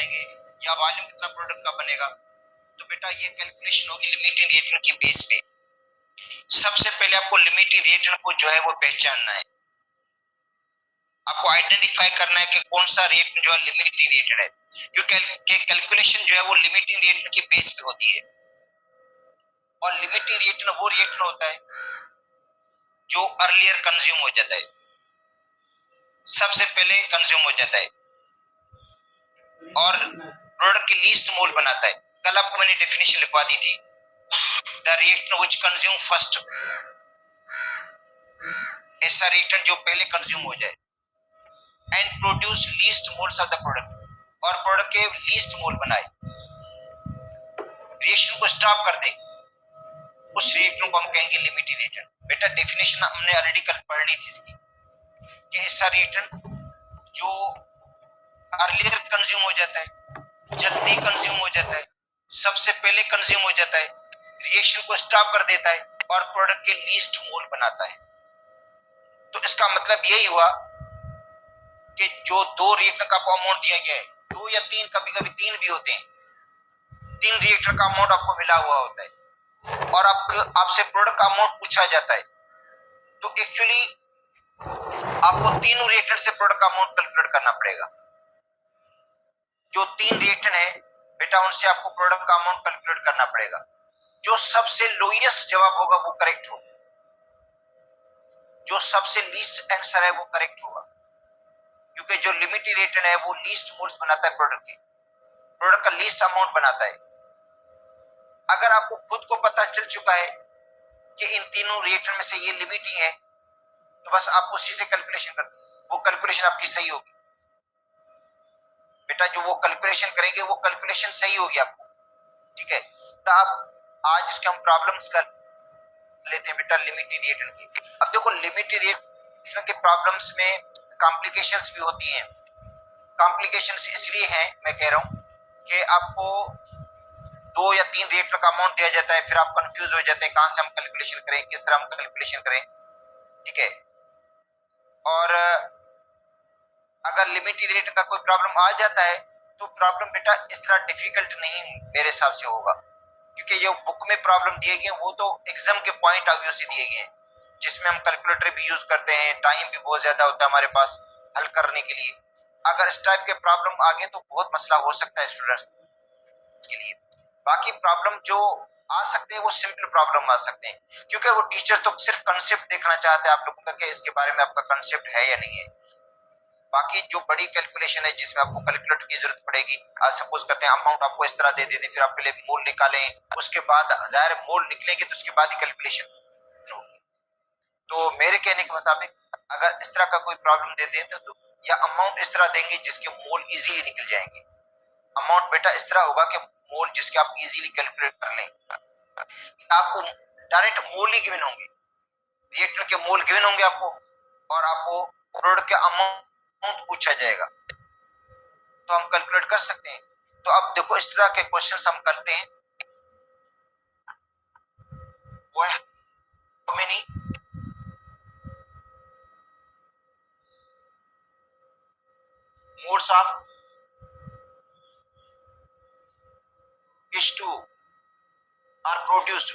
बनेंगे या वॉल्यूम कितना प्रोडक्ट का बनेगा। तो बेटा ये कैलकुलेशन होगी लिमिटिंग रिएक्टेंट की बेस पे। सबसे पहले आपको लिमिटिंग रिएक्टेंट को जो है वो पहचानना है, आपको आइडेंटिफाई करना है कि कौन सा रिएक्टेंट जो है लिमिटिंग रिएक्टेंट है, क्योंकि कैलकुलेशन जो है वो लिमिटिंग रिएक्टेंट की बेस पे होती है। और लिमिटिंग रिएक्टेंट वो रिएक्टेंट होता है जो अर्लियर कंज्यूम हो जाता है, सबसे पहले कंज्यूम हो जाता है और प्रोडक्ट की लीस्ट मोल बनाता है। कल आपको मैंने डेफिनेशन लिखवा दी थी, the reactant which consume first, ऐसा रिएक्टेंट जो पहले कंज्यूम हो जाए, and produce least moles of the product, और प्रोडक्ट के लीस्ट मोल बनाए, रिएक्शन को स्टॉप कर दे, उस रिएक्टेंट को हम कहेंगे लिमिटिंग रिएक्टेंट। बेटा डेफिनेशन हमने ऑलरेडी कल पढ़ ली थी इसकी, कि ऐसा रिएक्टेंट जो अर्लियर कंज्यूम हो जाता है, जल्दी कंज्यूम हो जाता है, सबसे पहले कंज्यूम हो जाता है, रिएक्शन को स्टॉप कर देता है और प्रोडक्ट के लीस्ट मोल बनाता है। तो इसका मतलब यही हुआ कि जो दो रिएक्टर का अमाउंट दिया गया है, दो या तीन, कभी कभी तीन भी होते हैं, तीन रिएक्टर का अमाउंट आपको मिला हुआ होता है और आपसे प्रोडक्ट का अमाउंट पूछा जाता है, तो एक्चुअली आपको तीनों रिएक्टर से प्रोडक्ट का अमाउंट कैलकुलेट करना पड़ेगा। जो तीन रिएक्टर है बेटा उनसे आपको प्रोडक्ट का अमाउंट कैलकुलेट करना पड़ेगा। जो सबसे लोएस्ट जवाब होगा वो करेक्ट होगा, जो सबसे लीस्ट आंसर है वो करेक्ट होगा, क्योंकि जो लिमिटिंग रिएक्टेंट है वो लीस्ट मोल्स बनाता है, प्रोडक्ट का लीस्ट अमाउंट बनाता है। अगर आपको खुद को पता चल चुका है कि इन तीनों रिएक्टेंट में से ये लिमिटिंग है, तो बस आप उसी से कैलकुलेशन कर, वो कैलकुलेशन आपकी सही होगी बेटा। जो वो कैलकुलेशन करेंगे वो कैलकुलेशन सही होगी आपको, ठीक है। तो आप आज इसके हम प्रॉब्लम्स कर लेते हैं बेटा लिमिटिंग रिएक्टेंट की। अब देखो लिमिटिंग रिएक्टेंट के प्रॉब्लम्स में कॉम्प्लिकेशंस भी होती हैं। कॉम्प्लिकेशंस इसलिए हैं, मैं कह रहा हूं कि आपको दो या तीन रिएक्टर का अमाउंट दिया जाता है, फिर आप कंफ्यूज हो जाते हैं कहां से हम कैलकुलेशन करें, किस तरह हम कैलकुलेशन करें, ठीक है। और अगर लिमिटिंग रिएक्टर का कोई प्रॉब्लम आ जाता है तो प्रॉब्लम बेटा इस तरह डिफिकल्ट नहीं मेरे हिसाब से होगा, क्योंकि जो बुक में प्रॉब्लम दिए गए वो तो एग्जाम के पॉइंट ऑफ व्यू से दिए गए हैं, जिसमें हम कैलकुलेटर भी यूज करते हैं, टाइम भी बहुत ज्यादा होता है हमारे पास हल करने के लिए। अगर इस टाइप के प्रॉब्लम आ गए तो बहुत मसला हो सकता है स्टूडेंट्स के लिए। बाकी प्रॉब्लम जो आ सकते हैं वो सिंपल प्रॉब्लम आ सकते हैं, क्योंकि वो टीचर तो सिर्फ कंसेप्ट देखना चाहते हैं आप लोगों का कि इसके बारे में आपका कंसेप्ट है या नहीं है। बाकी जो बड़ी कैलकुलेशन है जिसमें आपको कैलकुलेटर की जरूरत पड़ेगी, आज सपोज करते हैं अमाउंट आपको इस तरह दे देते, फिर आप पहले मोल निकालें, उसके बाद जाहिर मोल निकलेंगे तो उसके बाद ही कैलकुलेशन होगी। तो मेरे कहने के मुताबिक अगर इस तरह का कोई प्रॉब्लम दे दें तो या अमाउंट इस तरह देंगे जिसके मोल इजीली निकल जाएंगे। अमाउंट बेटा इस तरह होगा कि मोल जिसके आप इजीली कैलकुलेट कर लें, आपको डायरेक्ट मोल ही गिवन होंगे, रिएक्टर के मोल गिवन होंगे आपको, और आपको प्रोडक्ट के अमाउंट पूछा जाएगा, तो हम कैलकुलेट कर सकते हैं। तो अब देखो इस तरह के क्वेश्चंस हम करते हैं, वो है how many modes of H2 are produced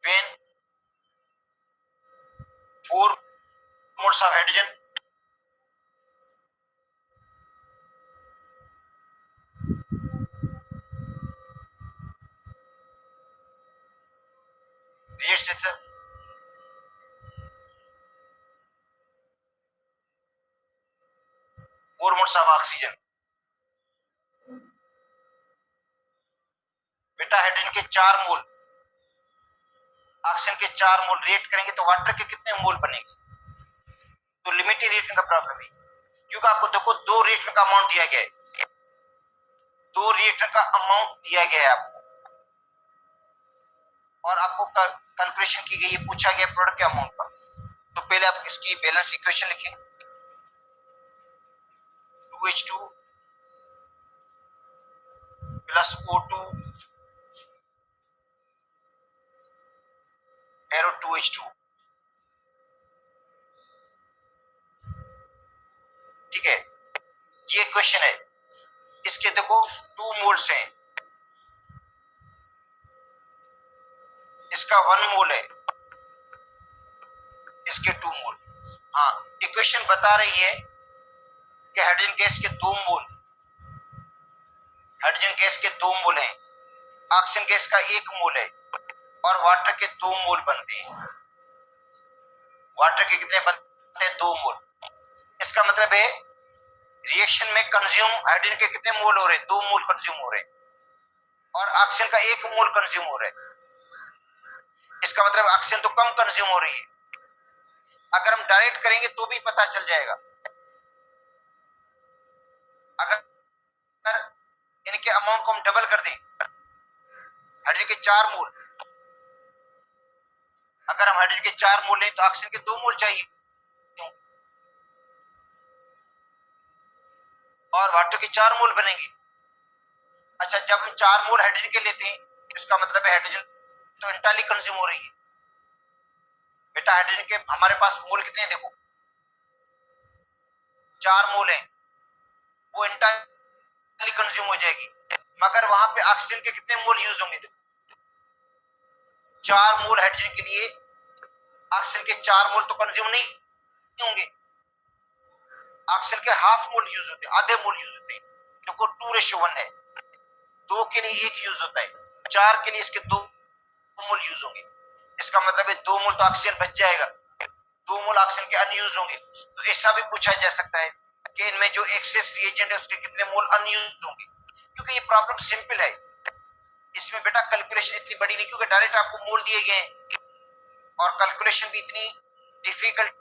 when four modes of hydrogen reacts with four modes of oxygen। बेटा हाइड्रोजन के 4 मोल, ऑक्सीजन के 4 मोल रिएक्ट करेंगे तो वाटर के कितने मोल बनेंगे। तो लिमिटिंग रिएक्शन का प्रॉब्लम है, क्योंकि आपको देखो दो रिएक्टर का अमाउंट दिया गया है, दो रिएक्टर का अमाउंट दिया गया है आपको, और आपको कैलकुलेशन की गई है, पूछा गया प्रोडक्ट के अमाउंट का। तो पहले आप इसकी बैलेंस इक्वेशन लिखें, 2H2 plus O2 arrow 2H2, ठीक है। ये क्वेश्चन है। इसके देखो 2 मोल्स हैं, इसका 1 मोल है, इसके 2 मोल। हाँ, इक्वेशन बता रही है कि हाइड्रोजन गैस के 2 मोल, हाइड्रोजन गैस के 2 मोल हैं, ऑक्सीजन गैस का 1 मोल है और वाटर के 2 मोल बनते हैं। वाटर के कितने बनते हैं? 2 मोल। इसका मतलब है रिएक्शन में कंज्यूम हाइड्रोजन के कितने मोल हो रहे हैं? 2 मोल कंज्यूम हो रहे हैं और ऑक्सीजन का 1 मोल कंज्यूम हो रहा है। इसका मतलब ऑक्सीजन तो कम कंज्यूम हो रही है। अगर हम डायरेक्ट करेंगे तो भी पता चल जाएगा। अगर इनके अमाउंट को हम डबल कर दें, हाइड्रोजन के 4 मोल, अगर हम हाइड्रोजन के 4 मोल लें तो ऑक्सीजन के 2 मोल चाहिए और वाटर के 4 मोल बनेंगे। अच्छा, जब हम 4 मोल हाइड्रोजन के लेते हैं, इसका मतलब है हाइड्रोजन तो इंटरनली कंज्यूम हो रही है। बेटा हाइड्रोजन के हमारे पास मोल कितने हैं? देखो 4 मोल हैं, वो इंटरनली कंज्यूम हो जाएगी। मगर वहां पे ऑक्सीजन के कितने मोल यूज होंगे? देखो 4 मोल हाइड्रोजन के लिए ऑक्सीजन के 4 मोल तो कंज्यूम नहीं होंगे। ऑक्सीजन के हाफ मोल यूज होते हैं, आधे मोल यूज होते हैं। देखो 2:1 है, 2 के लिए 1 यूज होता है, 4 के लिए इसके 2 मोल यूज होंगे। इसका मतलब है 2 मोल तो ऑक्सीजन बच जाएगा, 2 मोल ऑक्सीजन के अनयूज होंगे। तो ऐसा भी पूछा जा सकता है कि इनमें जो एक्सेस रिएजेंट है उसके कितने मोल अनयूज होंगे। क्योंकि ये प्रॉब्लम सिंपल है, इसमें बेटा कैलकुलेशन इतनी बड़ी नहीं, क्योंकि डायरेक्ट आपको मोल दिए गए हैं और कैलकुलेशन भी इतनी डिफिकल्ट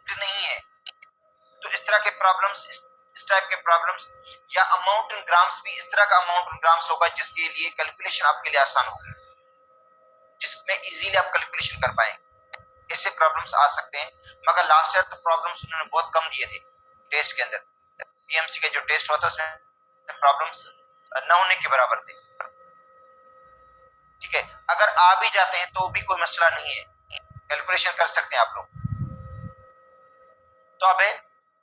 नहीं है। तो इस तरह के प्रॉब्लम्स, इस टाइप के प्रॉब्लम्स या अमाउंट इन ग्राम्स भी इस तरह का अमाउंट इन ग्राम्स होगा जिसके लिए कैलकुलेशन आपके लिए आसान होगी, जिसमें इजीली आप कैलकुलेशन कर पाएंगे। ऐसे प्रॉब्लम्स आ सकते हैं। मगर लास्ट ईयर तो प्रॉब्लम्स उन्होंने बहुत कम दिए थे टेस्ट के अंदर। पीएमसी का जो टेस्ट होता है उसमें प्रॉब्लम्स न होने के बराबर थे। ठीक है, अगर आ भी जाते हैं तो भी कोई मसला नहीं है, कैलकुलेशन कर सकते हैं आप लोग। तो अब है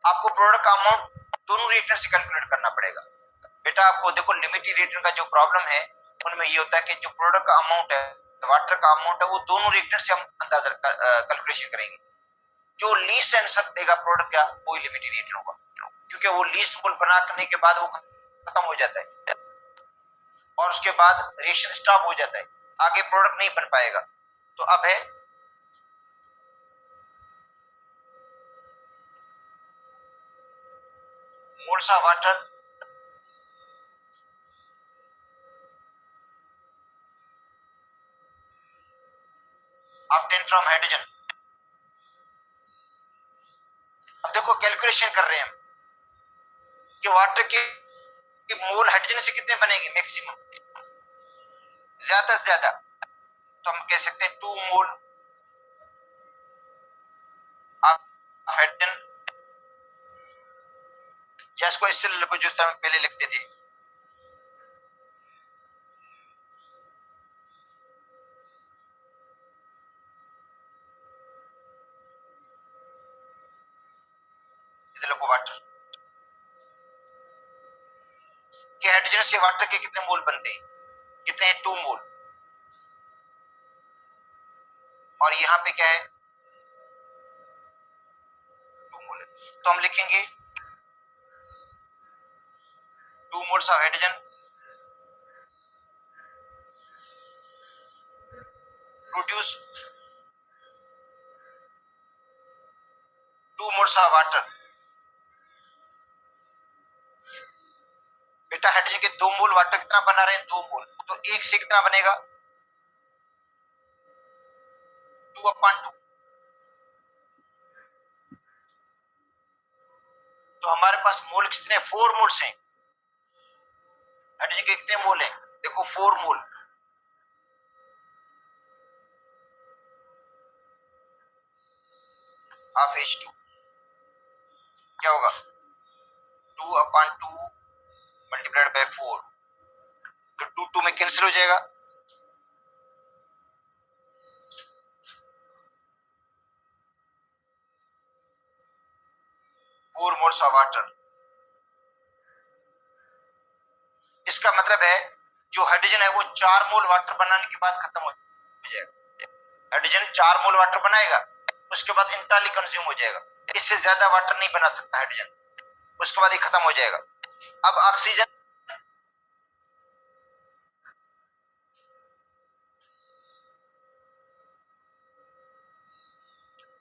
आपको प्रोडक्ट का अमाउंट दोनों रिएक्टर से कैलकुलेट करना पड़ेगा। बेटा आपको देखो लिमिटेड रिएक्टर का जो प्रॉब्लम है उनमें ये होता है कि जो प्रोडक्ट का अमाउंट है, वाटर का अमाउंट है, वो दोनों रिएक्टर से हम अंदाजा कैलकुलेशन करेंगे। जो लीस्ट आंसर देगा प्रोडक्ट का वो लिमिटेड रिएक्टर होगा, क्योंकि वो लीस्ट मोल बना करने के बाद वो खत्म हो जाता है और उसके बाद रिएक्शन स्टॉप हो जाता है, आगे प्रोडक्ट नहीं बन पाएगा। तो अब है moles of water obtain from hydrogen. अब देखो कैलकुलेशन कर रहे हैं हम कि वाटर के मोल हाइड्रोजन से कितने बनेंगे मैक्सिमम, ज्यादा से ज्यादा। तो हम कह सकते हैं 2 मोल ऑफ हाइड्रोजन, या इसको इससे लिखो जो हम पहले लिखते थे, इधर लिखो वाटर कि हाइड्रोजन से वाटर के कितने मोल बनते हैं, कितने हैं? 2 मोल। और यहाँ पे क्या है? 2 मोल। तो हम लिखेंगे 2 moles of hydrogen produce 2 moles of water. बेटा हाइड्रोजन के 2 मोल, वाटर कितना बना रहे हैं? 2 मोल। तो 1 से कितना बनेगा? 2/2। तो हमारे पास मोल कितने? 4 मोल्स हैं। हाइड्रोजन के कितने मोल हैं? देखो 4 मोल। ऑफ H2 क्या होगा? 2/2 मल्टीप्लाइड बाय 4। तो 2 में कैंसिल हो जाएगा। फोर मोल्स ऑफ वाटर इसका मतलब है जो हाइड्रोजन है वो 4 मोल वाटर बनाने के बाद खत्म हो जाएगा। हाइड्रोजन 4 मोल वाटर बनाएगा, उसके बाद इंटरनली कंज्यूम हो जाएगा। इससे ज्यादा वाटर नहीं बना सकता हाइड्रोजन, उसके बाद ये खत्म हो जाएगा। अब oxygen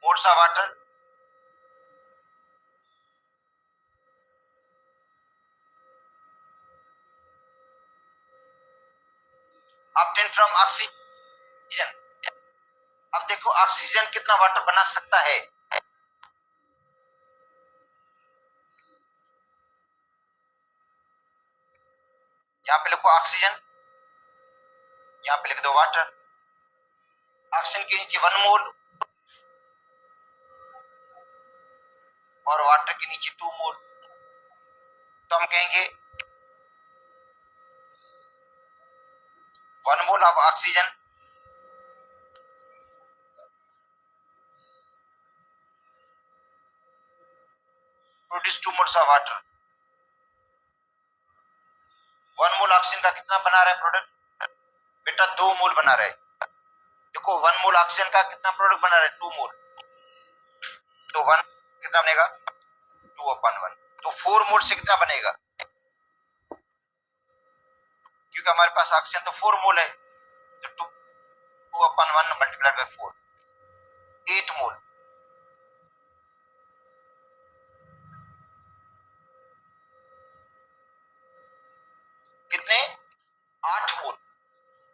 moles of water obtain from oxygen. अब देखो ऑक्सीजन कितना वाटर बना सकता है। यहां पे लिखो ऑक्सीजन, यहां पे लिख दो वाटर। ऑक्सीजन के नीचे 1 मोल और वाटर के नीचे 2 मोल, तो हम कहेंगे 1 mole of oxygen produce 2 moles of water. 1 mole oxygen का कितना बना रहा है प्रोडक्ट बेटा? 2 मोल बना रहा है। देखो 1 मोल ऑक्सीजन का कितना प्रोडक्ट बना रहा है? 2 मोल। तो 1 कितना बनेगा? 2/1। तो 4 मोल से कितना बनेगा? क्योंकि हमारे पास ऑक्सीजन तो 4 मोल है, तो 2/1 मल्टीप्लाइड बाय 4, 8 मोल। कितने? 8 मोल।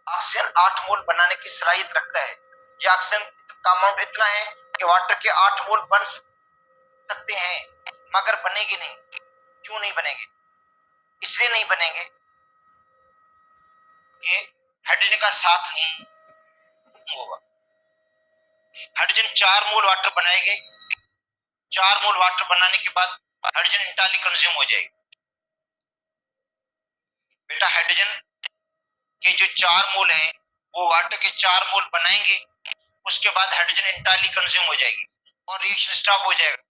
ऑक्सीजन 8 मोल बनाने की सलाहियत रखता है। ये ऑक्सीजन का अमाउंट इतना है कि वाटर के 8 मोल बन सकते हैं, मगर बनेंगे नहीं। क्यों नहीं बनेंगे? इसलिए नहीं बनेंगे कि हाइड्रोजन का साथ नहीं होगा। हाइड्रोजन 4 मोल वाटर बनाएंगे, 4 मोल वाटर बनाने के बाद हाइड्रोजन इंटरनली कंज्यूम हो जाएगी। बेटा हाइड्रोजन के जो 4 मोल हैं वो वाटर के 4 मोल बनाएंगे, उसके बाद हाइड्रोजन इंटरनली कंज्यूम हो जाएगी और रिएक्शन स्टॉप हो जाएगा।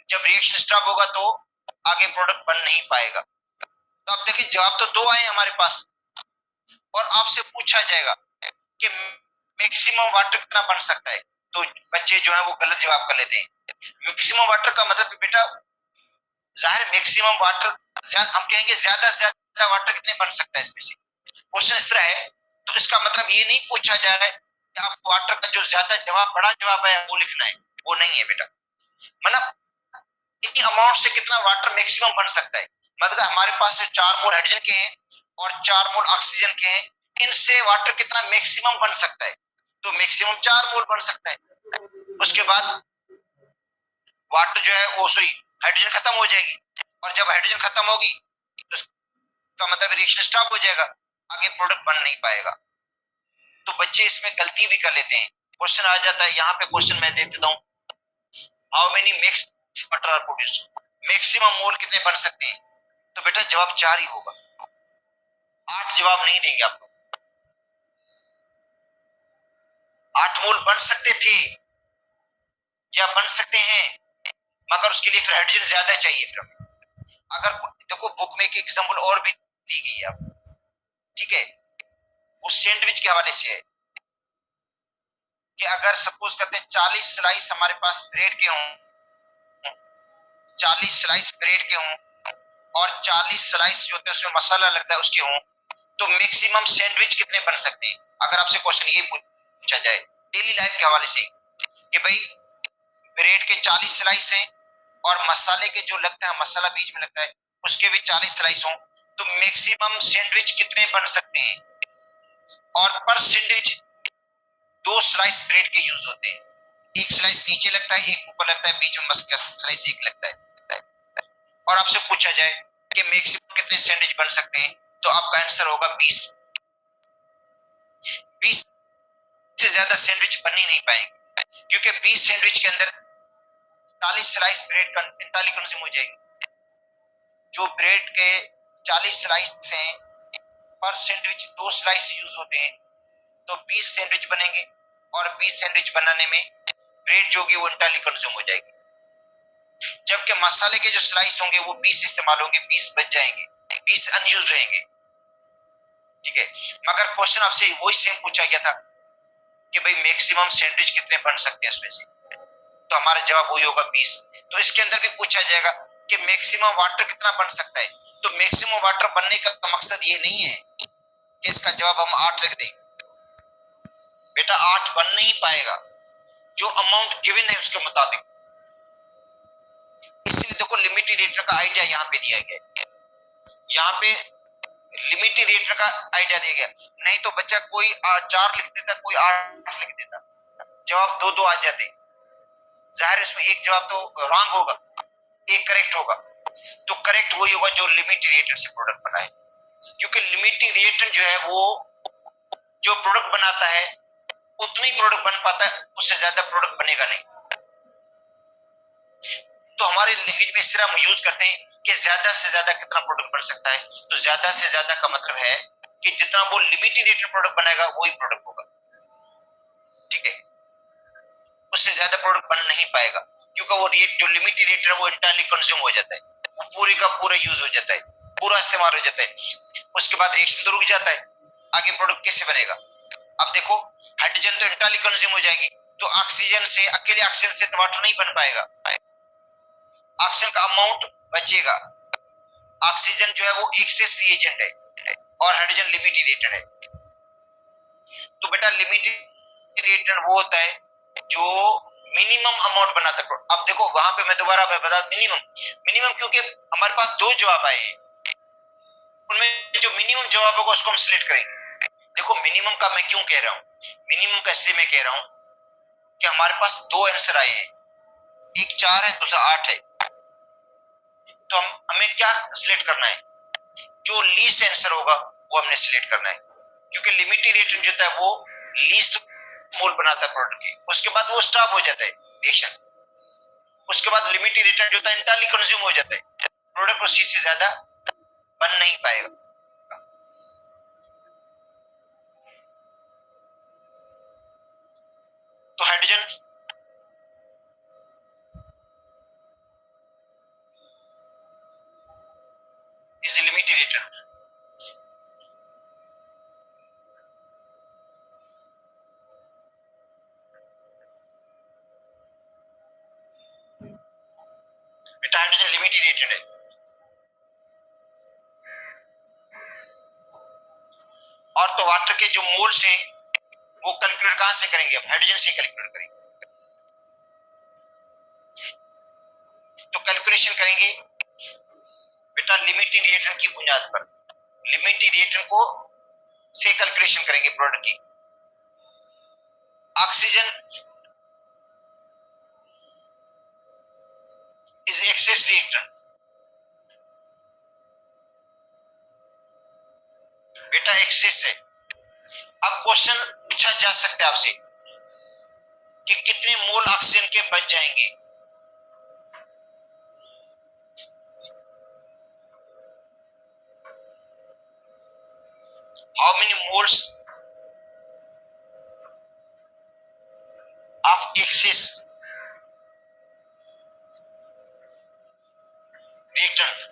जब रिएक्शन स्टॉप होगा तो आगे प्रोडक्ट बन नहीं पाएगा। तो आप देखिए जवाब तो 2 आए हमारे पास, और आपसे पूछा जाएगा कि मैक्सिमम वाटर कितना बन सकता है, तो बच्चे जो है वो गलत जवाब कर लेते हैं। मैक्सिमम वाटर का मतलब बेटा जाहिर मैक्सिमम वाटर, हम कहेंगे ज्यादा से ज्यादा वाटर कितने बन सकता है इसमें से। क्वेश्चन इस तरह है, तो इसका मतलब ये नहीं पूछा जा रहा है कि आप वाटर का जो ज्यादा जवाब बड़ा जवाब है वो लिखना है, वो नहीं है बेटा। मतलब इतनी अमाउंट से कितना वाटर मैक्सिमम बन सकता है, मतलब हमारे पास 4 मोल हाइड्रोजन के हैं और 4 मोल ऑक्सीजन के हैं, इनसे वाटर कितना मैक्सिमम बन सकता है, तो मैक्सिमम 4 मोल बन सकता है। उसके बाद वाटर जो है वो सॉरी हाइड्रोजन खत्म हो जाएगी, और जब हाइड्रोजन खत्म होगी तो इसका मतलब रिएक्शन स्टॉप हो जाएगा, आगे प्रोडक्ट बन नहीं पाएगा। तो बच्चे इसमें गलती भी कर लेते हैं। क्वेश्चन आ जाता है यहाँ पे, क्वेश्चन मैं दे देता हूँ, how many mix water are produce, maximum mole कितने बन सकते हैं, तो बेटा जवाब 4 ही होगा, 8 जवाब नहीं देंगे आपको। 8 मोल बन सकते थे या बन सकते हैं, मगर उसके लिए फिर हाइड्रोजन ज्यादा चाहिए। फिर अगर देखो बुक में एक एग्जांपल और भी दी गई है आपको, ठीक है, वो सैंडविच के हवाले से है कि अगर सपोज करते हैं 40 स्लाइस हमारे पास ब्रेड के हों, 40 स्लाइस ब्रेड के हों और 40 स्लाइस जो होते हैं उसमें मसाला लगता है उसके हों, तो मैक्सिमम सैंडविच कितने बन सकते हैं। अगर आपसे क्वेश्चन ये पूछा जाए डेली लाइफ के हवाले से कि भाई ब्रेड के 40 स्लाइस हैं और मसाले के जो लगता है मसाला बीच में लगता है उसके भी 40 स्लाइस हों, तो मैक्सिमम सैंडविच कितने बन सकते हैं। और पर सैंडविच 2 स्लाइस ब्रेड के यूज होते हैं, एक स्लाइस नीचे लगता है एक ऊपर लगता है, बीच में मस्का स्लाइस एक लगता है। और आपसे पूछा जाए कि मैक्सिमम कितने सैंडविच बन सकते हैं, तो आपका आंसर होगा 20। 20 से ज्यादा सैंडविच बन ही नहीं पाएंगे, क्योंकि 20 सैंडविच के अंदर 40 स्लाइस ब्रेड इंटरनली कंज्यूम हो जाएगी। जो ब्रेड के 40 स्लाइस हैं पर सैंडविच 2 स्लाइस यूज होते हैं, तो 20 सैंडविच बनेंगे और 20 सैंडविच बनाने में ब्रेड जो होगी वो इंटरनली कंज्यूम हो जाएगी। जबकि मसाले के जो स्लाइस होंगे वो 20 इस्तेमाल होंगे, 20 बच जाएंगे, 20 अनयूज रहेंगे। ठीक है। मगर क्वेश्चन आपसे वही सेम पूछा गया था कि भाई मैक्सिमम सैंडविच कितने बन सकते हैं इसमें से, तो हमारा जवाब वही होगा 20। तो इसके अंदर भी पूछा जाएगा कि मैक्सिमम वाटर कितना बन सकता है, तो मैक्सिमम वाटर बनने का मकसद ये नहीं है कि इसका जवाब हम 8 लिख दें। बेटा 8 बन नहीं पाएगा, जो अमाउंट गिवन है उसके मुताबिक। इसलिए देखो लिमिटेड का आइडिया यहाँ पे दिया गया है, यहाँ पे लिमिटेड का आइडिया दिया गया। नहीं तो बच्चा कोई 4 लिख देता, कोई 8 लिख देता, जवाब दो दो आ जाते। जाहिर इसमें एक जवाब तो रॉन्ग होगा, एक करेक्ट होगा। तो करेक्ट वही होगा जो लिमिट रिएक्टेंट से प्रोडक्ट बना है, क्योंकि लिमिटिंग रिएक्टेंट जो है वो जो प्रोडक्ट बनाता है उतना ही प्रोडक्ट बन पाता है, उससे ज्यादा प्रोडक्ट बनेगा नहीं। तो हमारे लैंग्वेज में सिर्फ हम यूज करते हैं कि ज्यादा से ज्यादा कितना प्रोडक्ट बन सकता है, तो ज्यादा से ज्यादा का मतलब है कि जितना वो लिमिटेड रेट प्रोडक्ट बनाएगा वही प्रोडक्ट होगा, ठीक है। उससे ज्यादा प्रोडक्ट बन नहीं पाएगा, क्योंकि वो रेट जो लिमिटेड रेट है वो इंटायरली कंज्यूम हो जाता है, वो पूरे का पूरा यूज हो जाता है, पूरा इस्तेमाल हो जाता है। उसके बाद रिएक्शन तो रुक जाता है, आगे प्रोडक्ट कैसे बनेगा। अब देखो हाइड्रोजन तो इंटायरली कंज्यूम हो जाएगी, तो ऑक्सीजन से, अकेले ऑक्सीजन से वाटर नहीं बन पाएगा, ऑक्सीजन का अमाउंट बचेगा। ऑक्सीजन जो है वो एक्सेस रिएजेंट है और हाइड्रोजन लिमिटेड रिएजेंट है। तो बेटा लिमिटेड रिएजेंट वो होता है जो मिनिमम अमाउंट बनाता है। अब देखो वहां पे मैं दोबारा बता, मिनिमम क्योंकि हमारे पास दो जवाब आए हैं, उनमें जो मिनिमम जवाब होगा उसको हम सिलेक्ट करेंगे। देखो मिनिमम का मैं क्यों कह रहा हूं, मिनिमम का इसलिए मैं कह रहा हूं कि हमारे पास दो आंसर आए हैं, एक 4 है दूसरा 8 है। तो हमें क्या सिलेक्ट करना है, जो लीस्ट आंसर होगा वो हमने सिलेक्ट करना है, क्योंकि लिमिटेड रिएक्टेंट जो होता है वो लीस्ट मोल बनाता है प्रोडक्ट की, उसके बाद वो स्टॉप हो जाता है रिएक्शन। उसके बाद लिमिटेड रिएक्टेंट जो होता है इंटायरली कंज्यूम हो जाता है, प्रोडक्ट उसी से ज्यादा बन नहीं पाएगा। तो हाइड्रोजन इज लिमिटेड रिएक्टेंट। बेटा हाइड्रोजन लिमिटेड रिएक्टेंट है। और तो वाटर के जो मोल्स हैं वो कैलकुलेट कहां से करेंगे, हम हाइड्रोजन से कैलकुलेट करेंगे। तो कैलकुलेशन करेंगे बेटा लिमिटेड रिएक्टेंट की बुनियाद पर, लिमिटेड रिएक्टेंट को से कैलकुलेशन करेंगे प्रोडक्ट की। Oxygen is excess reactant. बेटा एक्सेस है। अब क्वेश्चन पूछा जा सकता है आपसे कि कितने मोल ऑक्सीजन के बच जाएंगे। How many moles of excess reactant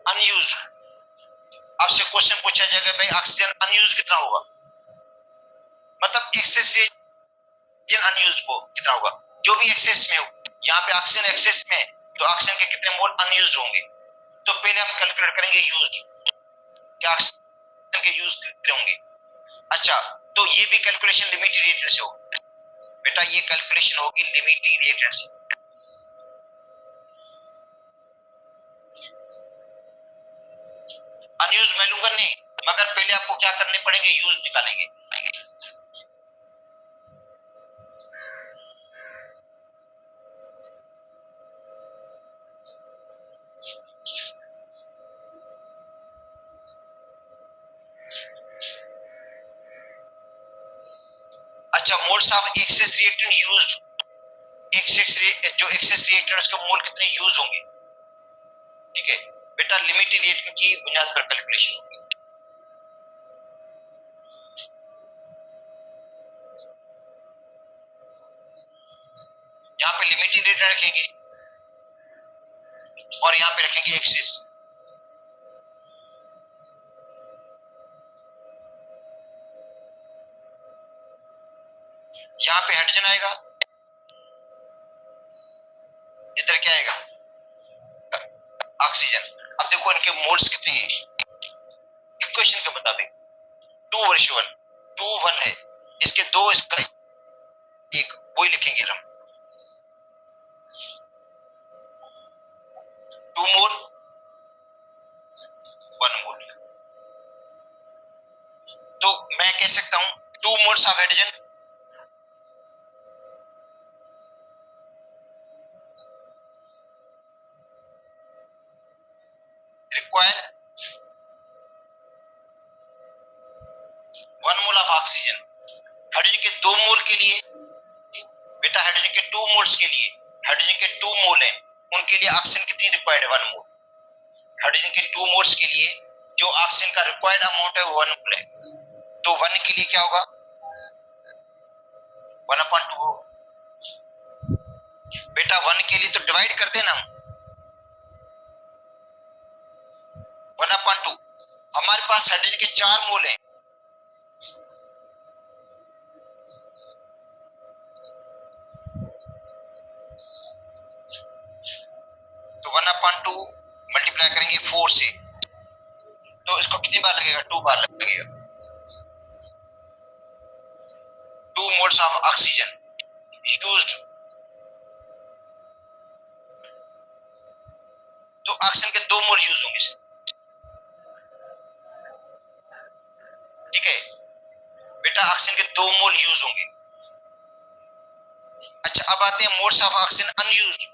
unused. आपसे क्वेश्चन पूछा जाएगा भाई ऑक्सीजन अनयूज कितना होगा, मतलब एक्सेस रिएजेंट अनयूज को कितना होगा, जो भी एक्सेस में हो। यहाँ पे ऑक्सीजन एक्सेस में है तो ऑक्सीजन के कितने मोल अनयूज्ड होंगे। तो पहले हम कैलकुलेट करेंगे यूज्ड, क्या ऑक्सीजन के यूज कितने होंगे। अच्छा तो ये भी कैलकुलेशन लिमिटेड रिएक्टेंट से होगी। बेटा ये कैलकुलेशन होगी लिमिटिंग रिएक्टेंट से। अनयूज मैं लूंगा नहीं, मगर पहले आपको क्या करने पड़ेंगे, यूज निकालेंगे। अच्छा moles of excess reactant used, जो एक्सेस रिएक्टेंट उसके मोल कितने यूज होंगे, ठीक है। बेटा लिमिटेड रिएक्टेंट की बुनियाद पर कैलकुलेशन होगी। यहाँ पे लिमिटेड रिएक्टेंट रखेंगे और यहां पे रखेंगे एक्सिस। यहां पे हाइड्रोजन आएगा, इधर क्या आएगा, ऑक्सीजन। अब देखो इनके मोल्स कितने हैं इक्वेशन के मुताबिक, 2:1, 2:1 है, इसके दो, इसका एक, वही लिखेंगे हम, 2 मोल 1 मोल। तो मैं कह सकता हूं 2 moles of hydrogen require 1 mole of oxygen. Hydrogen के 2 मोल के लिए बेटा, हाइड्रोजन के 2 मोल्स के लिए, हाइड्रोजन के 2 मोल हैं, उनके लिए ऑक्सीजन कितनी रिक्वायर्ड है, 1 मोल। हाइड्रोजन के 2 मोल्स के लिए जो ऑक्सीजन का रिक्वायर्ड अमाउंट है वो 1 मोल है। तो 1 के लिए क्या होगा, 1/2 होगा। बेटा 1 के लिए तो डिवाइड करते हैं ना हम, 1/2। हमारे पास हाइड्रोजन के 4 मोल हैं, तो 1/2 मल्टीप्लाई करेंगे 4 से, तो इसको कितनी बार लगेगा, 2 बार लगेगा। 2 मोल्स ऑफ ऑक्सीजन यूज्ड, तो ऑक्सीजन के 2 मोल यूज होंगे, ठीक है बेटा, ऑक्सीजन के 2 मोल यूज होंगे। अच्छा, अब आते हैं moles of oxygen unused.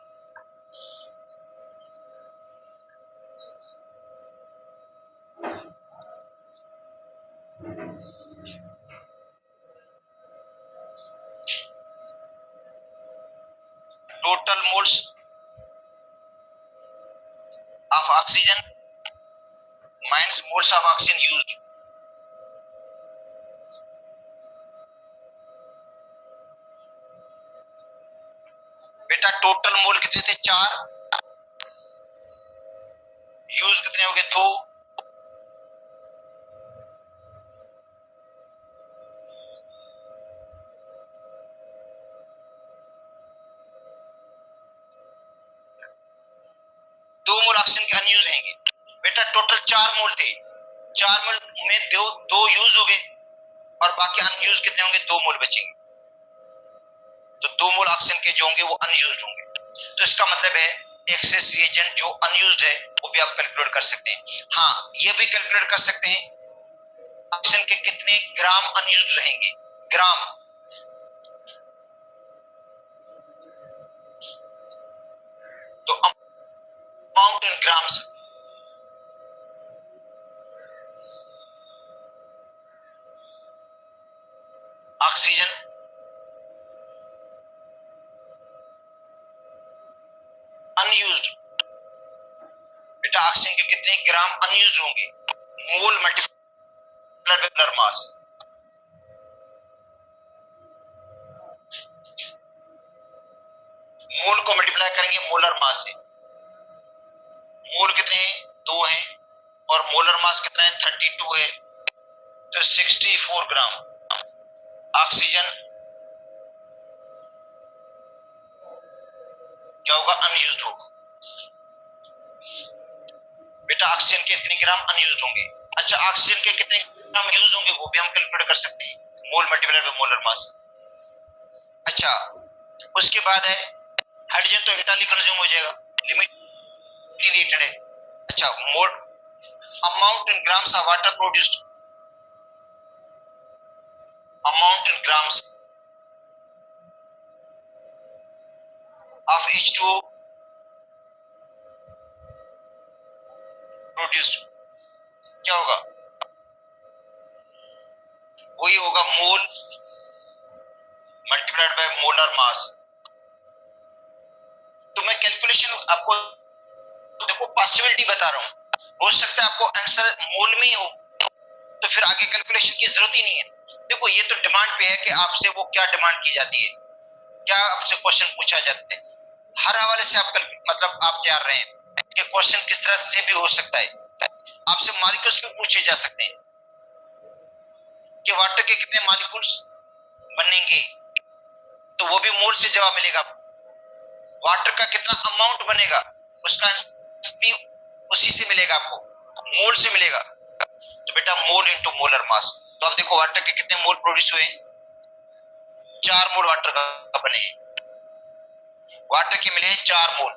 Total moles of oxygen minus moles of oxygen used. बेटा टोटल मोल कितने थे, 4, यूज कितने हो गए, 2। दो मोल ऑक्सीजन के अनयूज रहेंगे। बेटा टोटल 4 मोल थे, 4 मोल में दो यूज हो गए और बाकी अनयूज कितने होंगे, 2 मोल बचेंगे। तो 2 मोल ऑक्सीजन के जो होंगे वो अनयूज्ड होंगे। तो इसका मतलब है एक्सेस रिएजेंट जो अनयूज्ड है वो भी आप कैलकुलेट कर सकते हैं। हाँ, ये भी कैलकुलेट कर सकते हैं ऑक्सीजन के कितने ग्राम अनयूज्ड रहेंगे, ग्राम। तो amount in grams, oxygen unused, बेटा ऑक्सीजन के कितने ग्राम अनयूज्ड होंगे, मोल मल्टीप्लाइड बाय मोलर मास। मोल को मल्टीप्लाई करेंगे मोलर मास से, मोल कितने हैं, 2 हैं, और मोलर मास कितना है, 32 है, तो 64 ग्राम ऑक्सीजन क्या होगा, अनयूज्ड होगा। बेटा ऑक्सीजन के कितने ग्राम अनयूज्ड होंगे। अच्छा, ऑक्सीजन के कितने ग्राम यूज होंगे वो भी हम कैलकुलेट कर सकते हैं, मोल मल्टीप्लाइड बाय मोलर मास। अच्छा, उसके बाद है हाइड्रोजन, तो इंटरनली कंज्यूम हो जाएगा, लिमिटेड है। अच्छा, mole amount in grams of water produced, amount in grams of H2O produced क्या होगा, वही होगा mole multiplied by molar mass. तो मैं कैलकुलेशन आपको देखो पॉसिबिलिटी बता रहा हूं, हो सकता है आपको आंसर मोल में ही हो, तो फिर आगे कैलकुलेशन की जरूरत ही नहीं है। देखो ये तो डिमांड पे है कि आपसे वो क्या डिमांड की जाती है, क्या आपसे क्वेश्चन पूछा जाता है, हर हवाले से आप मतलब आप तैयार रहे हैं। कि क्वेश्चन किस तरह से भी हो सकता है, आपसे मॉलिक्यूल्स भी पूछे जा सकते हैं कि वाटर के कितने मॉलिक्यूल्स बनेंगे, तो वो भी मोल से जवाब मिलेगा। वाटर का कितना अमाउंट बनेगा, उसका भी उसी से मिलेगा, आपको मोल से मिलेगा। तो बेटा मोल इनटू मोलर मास। तो अब देखो वाटर के कितने मोल प्रोड्यूस हुए, 4 मोल वाटर का बने हैं, वाटर के मिले 4 मोल,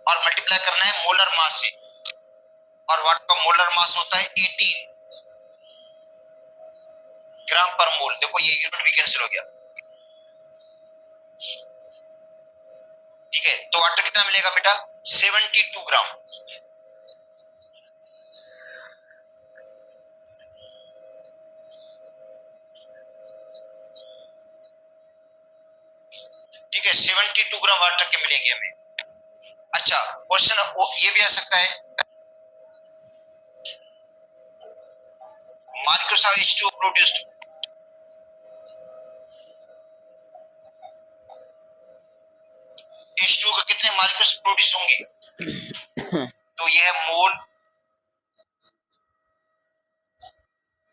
और मल्टीप्लाई करना है मोलर मास से, और वाटर का मोलर मास होता है 18 ग्राम पर मोल। देखो ये यूनिट भी कैंसिल हो गया, ठीक है। तो वाटर कितना मिलेगा बेटा, 72 ग्राम। ठीक है, 72 ग्राम वाटर के मिलेंगे हमें। अच्छा क्वेश्चन ये भी आ सकता है, molecules of H2O produced, H2O के कितने मॉलिक्यूल्स प्रोड्यूस होंगे, तो ये है मोल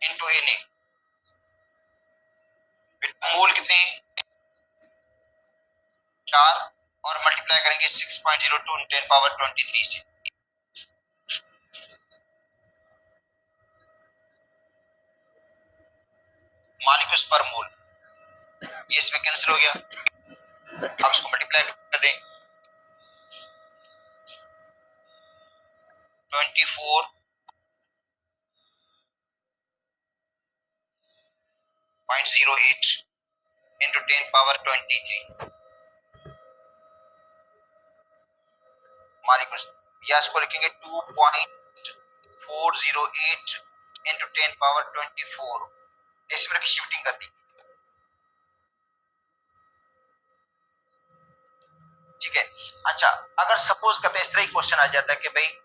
इनटू Na। मोल कितने, 4, और मल्टीप्लाई करेंगे 6.02 10 पावर 23 से। मॉलिक्यूल्स पर मोल, ये इसमें कैंसिल हो गया। अब इसको मल्टीप्लाई कर दें, 24.08 इंटू 10 पावर 23 मॉलिक्यूल्स, या इसको लिखेंगे 2.408 इंटू 10 पावर 24, डेसिमल की शिफ्टिंग कर दी, ठीक है। अच्छा अगर सपोज करते हैं इस तरह क्वेश्चन आ जाता है कि भाई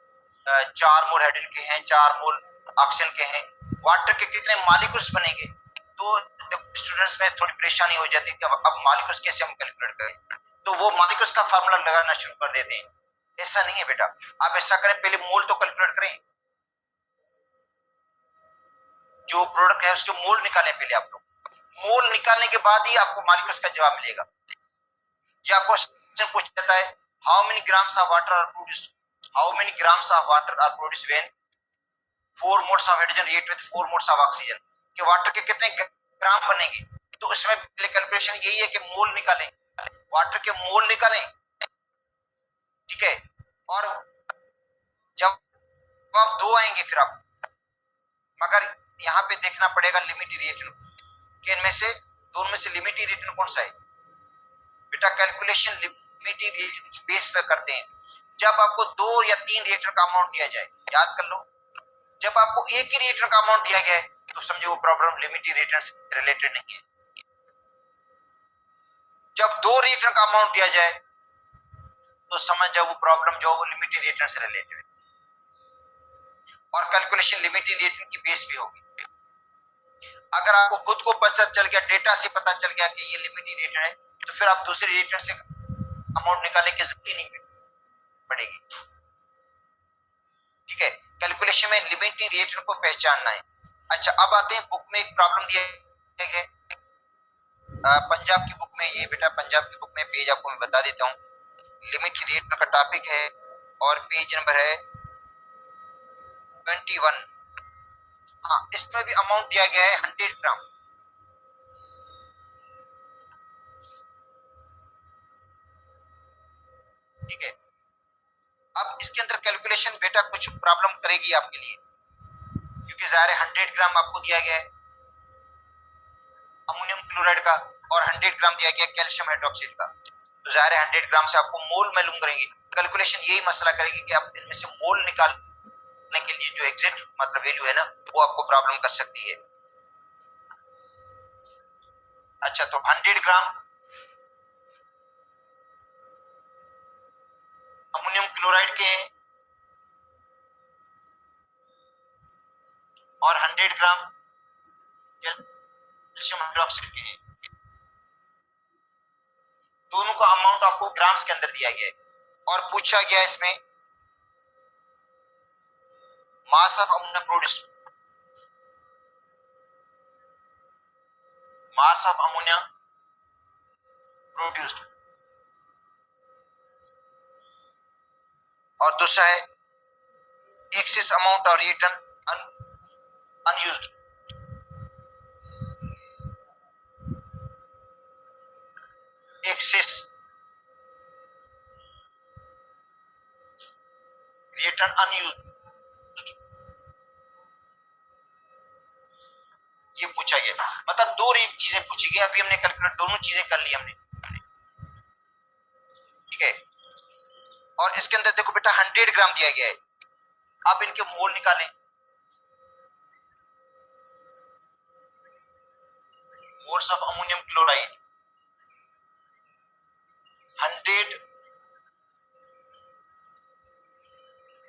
4 मोल हाइड्रोजन के हैं, 4 मोल ऑक्सीजन के हैं, वाटर के कितने मॉलिक्यूल्स बनेंगे, तो स्टूडेंट्स में थोड़ी परेशानी हो जाती है कि अब मॉलिक्यूल्स कैसे हम कैलकुलेट करें, तो वो मॉलिक्यूल्स का फार्मूला लगाना शुरू कर देते हैं। ऐसा नहीं है बेटा, आप ऐसा करें पहले मोल तो कैलकुलेट करें, जो प्रोडक्ट है उसके मोल निकालें पहले आप लोग, मोल निकालने के बाद ही आपको मॉलिक्यूल्स का जवाब मिलेगा। या क्वेश्चन पूछ जाता है how many grams of water are produced, how many grams of water are produced when 4 moles of hydrogen react with 4 moles of oxygen, कि वाटर के कितने ग्राम बनेंगे, तो इसमें पहले कैलकुलेशन यही है कि मोल निकालें, वाटर के मोल निकालें, ठीक है। और जब आप 2 आएंगे फिर आप, मगर यहाँ पे देखना पड़ेगा लिमिट रिएक्टेंट कि इनमें से दोनों में से लिमिट रिएक्टेंट कौन सा है। बेटा कैलकुलेशन लिमिट रिएक्टेंट बेस पे करते हैं, जब आपको 2 या 3 रिएक्टर का अमाउंट दिया जाए, याद कर लो, जब आपको एक ही रिएक्टर का अमाउंट दिया गया है तो समझो वो प्रॉब्लम लिमिट रिएक्टेंट से रिलेटेड नहीं है। जब 2 रिएक्टर का अमाउंट दिया जाए तो समझ जाओ वो प्रॉब्लम जो वो लिमिट रिएक्टेंट से रिलेटेड है, और कैलकुलेशन लिमिट रिएक्टेंट की बेस पे होगी। अगर आपको खुद को पता चल गया, डेटा से पता चल गया कि ये लिमिट रिएक्टेंट है, तो फिर आप दूसरे रिएक्टेंट से अमाउंट निकालने की जरूरत ही नहीं पड़ेगी, ठीक है। कैलकुलेशन में लिमिट रिएक्टेंट को पहचानना है। अच्छा अब आते हैं बुक में एक प्रॉब्लम दिया है, पंजाब की बुक में, ये बेटा पंजाब की बुक में पेज आपको मैं बता देता हूँ, लिमिट रिएक्टेंट का टॉपिक है और पेज नंबर है 21। हाँ इसमें भी अमाउंट दिया गया है 100 ग्राम, ठीक है। अब इसके अंदर कैलकुलेशन बेटा कुछ प्रॉब्लम करेगी आपके लिए, क्योंकि जाहिर है 100 ग्राम आपको दिया गया है अमोनियम क्लोराइड का, और 100 ग्राम दिया गया कैल्शियम हाइड्रोक्साइड का, तो जाहिर है 100 ग्राम से आपको मोल मालूम करेंगे। कैलकुलेशन यही मसला करेगी कि आप इनमें से मोल निकालने के लिए जो एग्जैक्ट मतलब वैल्यू है ना, वो आपको प्रॉब्लम कर सकती है। अच्छा तो 100 ग्राम अमोनियम क्लोराइड के हैं और 100 ग्राम कैल्शियम हाइड्रोक्साइड के हैं, दोनों का अमाउंट आपको ग्राम्स के अंदर दिया गया है। और पूछा गया इसमें mass of ammonia produced, mass of ammonia produced, और दूसरा है एक्सेस अमाउंट और return unused. Excess return unused, ये पूछा गया। मतलब दो चीजें पूछी गई। अभी हमने कैलकुलेट दोनों चीजें कर ली हमने, ठीक है। और इसके अंदर देखो बेटा 100 ग्राम दिया गया है। आप इनके मोल निकालें, मोल्स ऑफ अमोनियम क्लोराइड 100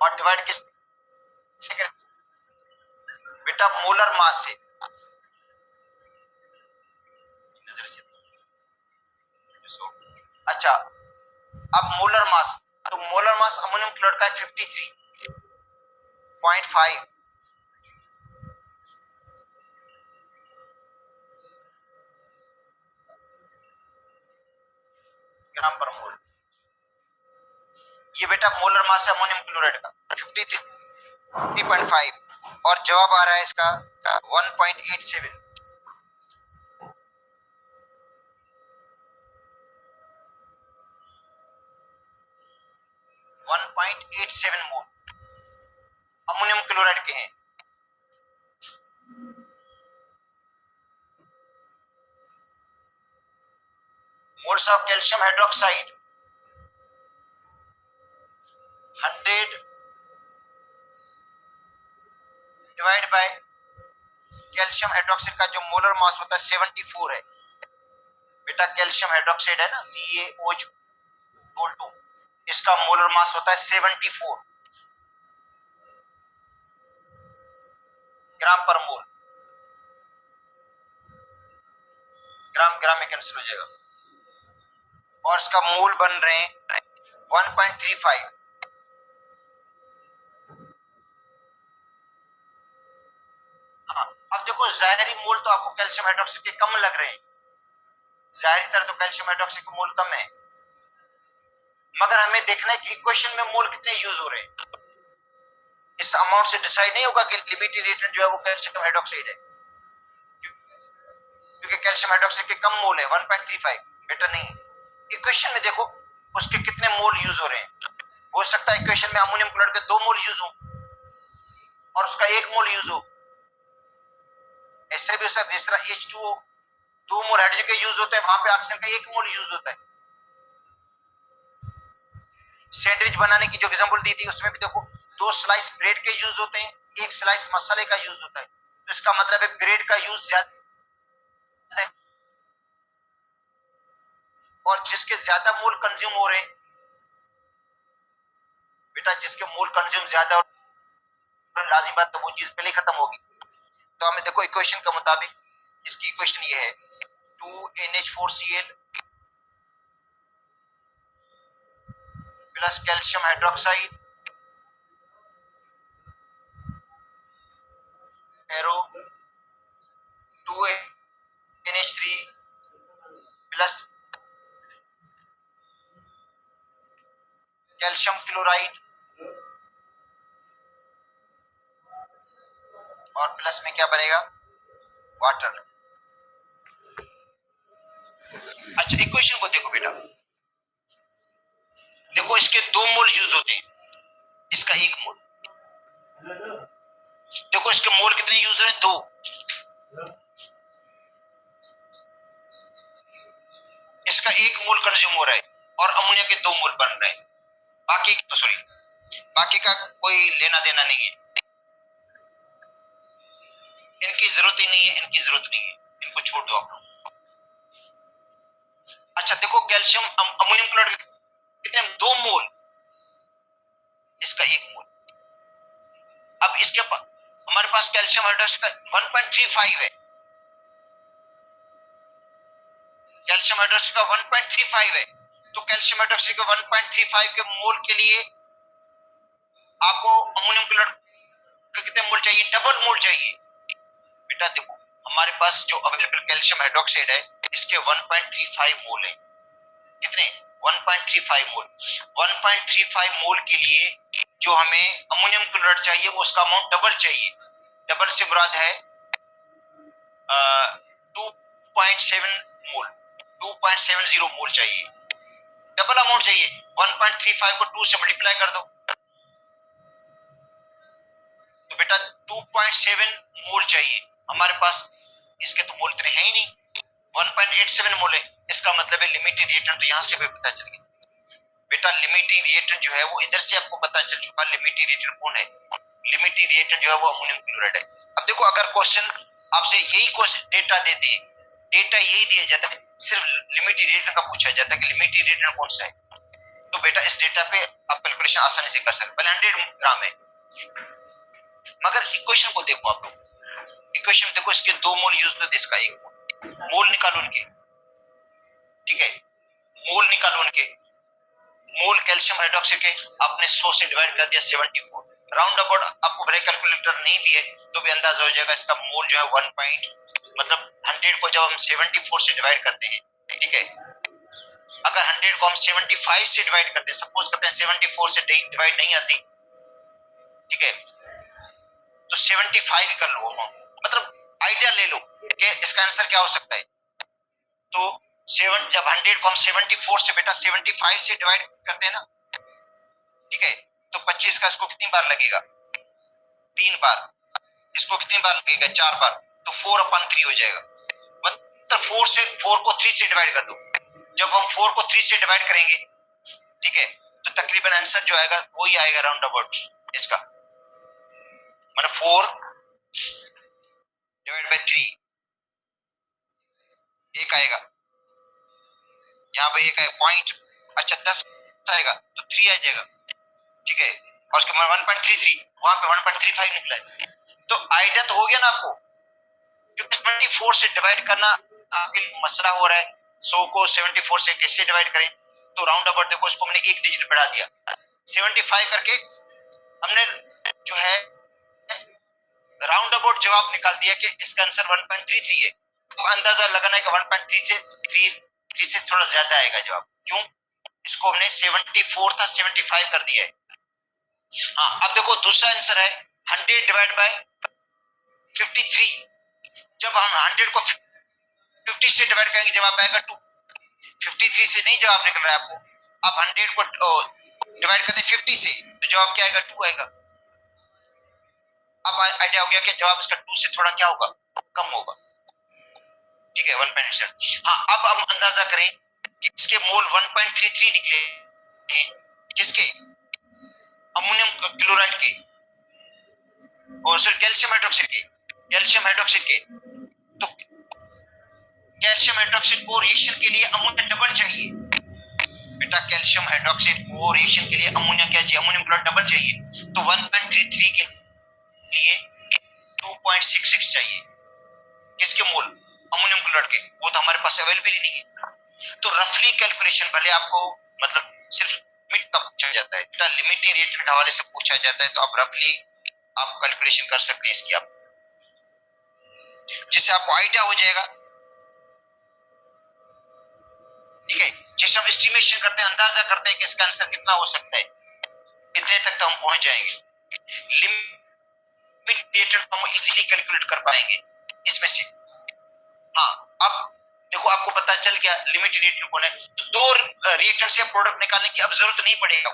और डिवाइड किससे करें बेटा? मोलर मास से। अच्छा, अब मोलर मास, तो मोलर मास अमोनियम क्लोराइड का 53.5 ग्राम पर मोल। ये बेटा मोलर मास है अमोनियम क्लोराइड का 53.5, और जवाब आ रहा है इसका 1.87। 1.87 मोल अमोनियम क्लोराइड के हैं। Moles of calcium hydroxide 100 divide by calcium hydroxide का जो मोलर मास होता है 74 है बेटा। कैल्शियम हाइड्रोक्साइड है ना, CaOH2, इसका मोलर मास होता है 74 ग्राम पर मोल। ग्राम ग्राम में कैंसिल हो जाएगा, और इसका मोल बन रहे हैं 1.35। हाँ, अब देखो जाहिरी मोल तो आपको कैल्शियम हाइड्रोक्साइड के कम लग रहे हैं, जाहिर तरह तो कैल्शियम हाइड्रोक्साइड के मोल कम है, मगर हमें देखना है कि इक्वेशन में मोल कितने यूज हो रहे हैं। इस अमाउंट से डिसाइड नहीं होगा कि लिमिटेड रिएक्टेंट जो है वो कैल्शियम हाइड्रोक्साइड है, क्योंकि कैल्शियम हाइड्रोक्साइड के कम मोल है 1.35 बेटा। नहीं, इक्वेशन में देखो उसके कितने मोल यूज हो रहे हैं। हो सकता है इक्वेशन में अमोनियम क्लोराइड के 2 मोल यूज हो और उसका 1 मोल यूज हो। ऐसे भी हो सकता है जिस तरह H2O 2 मोल हाइड्रोजन के यूज होते हैं, वहां पे ऑक्सीजन का 1 मोल यूज होता है। सैंडविच बनाने की जो एग्जांपल दी थी उसमें भी देखो 2 स्लाइस ब्रेड के यूज होते हैं, 1 स्लाइस मसाले का यूज होता है। तो इसका मतलब है ब्रेड का यूज ज्यादा है, और जिसके ज्यादा मोल कंज्यूम हो रहे हैं बेटा, जिसके मोल कंज्यूम ज्यादा हो, लाजिम बात तो वो चीज पहले खत्म होगी। तो हमें देखो इक्वेशन के मुताबिक इसकी इक्वेशन ये है 2NH4Cl plus calcium hydroxide arrow 2NH3 plus calcium chloride, और प्लस में क्या बनेगा? वाटर। अच्छा, इक्वेशन को देखो बेटा, देखो इसके 2 मोल यूज होते हैं, इसका 1 मोल। देखो इसके मोल कितने यूज हैं? 2। इसका 1 मोल कंज्यूम हो रहा है और अमोनिया के 2 मोल बन रहे हैं। बाकी का कोई लेना देना नहीं है, इनकी जरूरत ही नहीं है, इनकी जरूरत नहीं है, इनको छोड़ दो आप लोग। अच्छा देखो, कैल्शियम अमोनियम क्लोराइड कितने? 2 मोल, इसका 1 मोल। अब इसके हमारे पास कैल्शियम हाइड्रोक्साइड का 1.35 है, कैल्शियम हाइड्रोक्साइड का 1.35 है, तो कैल्शियम हाइड्रोक्साइड के 1.35 के मोल के लिए आपको अमोनियम क्लोराइड का कितने मोल चाहिए? डबल मोल चाहिए। बेटा देखो हमारे पास जो अवेलेबल कैल्शियम हाइड्रोक्साइड है इसके 1.35 मोल है। कितने? 1.35 मोल। 1.35 मोल के लिए जो हमें अमोनियम क्लोराइड चाहिए वो उसका अमाउंट डबल चाहिए। डबल से मुराद है 2.7 मोल, 2.70 मोल चाहिए। डबल अमाउंट चाहिए। 1.35 को 2 से मल्टीप्लाई कर दो तो बेटा 2.7 मोल चाहिए हमारे पास। इसके तो मोल इतने हैं ही नहीं, 1.87 मोल है। इसका मतलब है लिमिटिंग रिएक्टेंट तो यहां से भी पता चल गया। बेटा लिमिटिंग रिएक्टेंट जो है वो इधर से आपको पता चल चुका। लिमिटिंग रिएक्टेंट कौन है? लिमिटिंग रिएक्टेंट जो है वो अमोनियम क्लोराइड है। अब देखो अगर क्वेश्चन आपसे यही क्वेश्चन डेटा देती है, डेटा यही दिया जाता है, सिर्फ लिमिटिंग रिएक्टेंट का पूछा जाता है कि लिमिटिंग रिएक्टेंट कौन सा है, तो बेटा इस डेटा पे आप कैलकुलेशन आसानी से कर सकते। पहले 100 ग्राम है, मगर इक्वेशन को देखो आप लोग। इक्वेशन देखो, इसके 2 मोल यूज होते, इसका 1 मोल निकालो उनके। ठीक है, मोल निकालो उनके। मोल कैल्शियम हाइड्रोक्साइड के आपने 100 से डिवाइड कर दिया 74। राउंड अबाउट आपको ब्रेक कैलकुलेटर नहीं भी है तो भी अंदाजा हो जाएगा इसका मोल जो है 1 पॉइंट, मतलब 100 को जब हम 74 से डिवाइड करते हैं, ठीक है, अगर 100 को हम 75 से डिवाइड करते हैं, सपोज करते हैं 74 से डिवाइड नहीं आती, ठीक है, तो 75 ही कर लो, मतलब आइडिया ले लो कि इसका आंसर क्या हो सकता है। तो जब 100 को हम 74 से बेटा 75 से डिवाइड करते हैं ना, ठीक है, तो 25 का इसको कितनी बार लगेगा? 3 बार। इसको कितनी बार लगेगा? 4 बार। तो 4/3 हो जाएगा। मतलब 4 को 3 से डिवाइड कर दो। जब हम 4 को 3 से डिवाइड करेंगे, ठीक है, तो तकरीबन आंसर जो आएगा वही आएगा राउंड अबाउट इसका, मतलब 4 डिवाइड बाय 3 एक आएगा, यहाँ पे एक है पॉइंट, अच्छा 10 आएगा तो 3 आ जाएगा, ठीक है, और उसके बाद 1.33 वहां पे 1.35 निकला है। तो आइडिया तो हो गया ना आपको, क्योंकि 74 से डिवाइड करना आपके लिए मसला हो रहा है। 100 को 74 से कैसे डिवाइड करें, तो राउंड अबाउट देखो इसको हमने एक डिजिट बढ़ा दिया, 75 करके हमने जो है राउंड अबाउट जवाब निकाल दिया कि इसका आंसर 1.33 है। अब अंदाजा लगाना है कि 1.3 से 3 से थोड़ा ज्यादा आएगा जवाब। क्यों? इसको हमने 74 था 75 कर दिया है। हाँ, अब देखो दूसरा आंसर है 100 डिवाइड बाय 53। जब हम 100 को 50 से डिवाइड करेंगे जवाब आएगा 2। 53 से नहीं जवाब निकल रहा है आपको, आप 100 को डिवाइड करते 50 से तो जवाब क्या आएगा? 2 आएगा। अब आइडिया हो गया कि जवाब इसका 2 से थोड़ा क्या होगा? कम होगा, ठीक है, 1.7। हाँ, अब हम अंदाजा करें कि इसके मोल 1.33 निकले, किसके? अमोनियम क्लोराइड के, और फिर कैल्शियम हाइड्रोक्साइड के। कैल्शियम हाइड्रोक्साइड के तो कैल्शियम हाइड्रोक्साइड को रिएक्शन के लिए अमोनिया डबल चाहिए। बेटा कैल्शियम हाइड्रोक्साइड को रिएक्शन के लिए अमोनिया क्या चाहिए? अमोनियम क्लोराइड डबल चाहिए। तो 1.33 के लिए 2.66 चाहिए। किसके मोल? अमोनियम क्लोराइड के। वो तो हमारे पास अवेलेबल ही नहीं है। तो रफली कैलकुलेशन भले आपको मतलब सिर्फ लिमिट का पूछा जाता है, बेटा लिमिटिंग रिएक्टेंट के हवाले से पूछा जाता है, तो आप रफली आप कैलकुलेशन कर सकते हैं इसकी, आप जिससे आपको आइडिया हो जाएगा, ठीक है। जैसे हम एस्टिमेशन करते हैं, अंदाजा करते हैं कि इसका आंसर कितना हो सकता है, इतने तक तो हम पहुंच जाएंगे। लिमिट रिएक्टेंट हम इजीली कैलकुलेट कर पाएंगे इसमें से। हाँ, अब देखो आपको पता चल गया लिमिट रिएक्टेंट कौन है। तो 2 रिएक्टेंट से प्रोडक्ट निकालने की अब जरूरत नहीं पड़ेगा।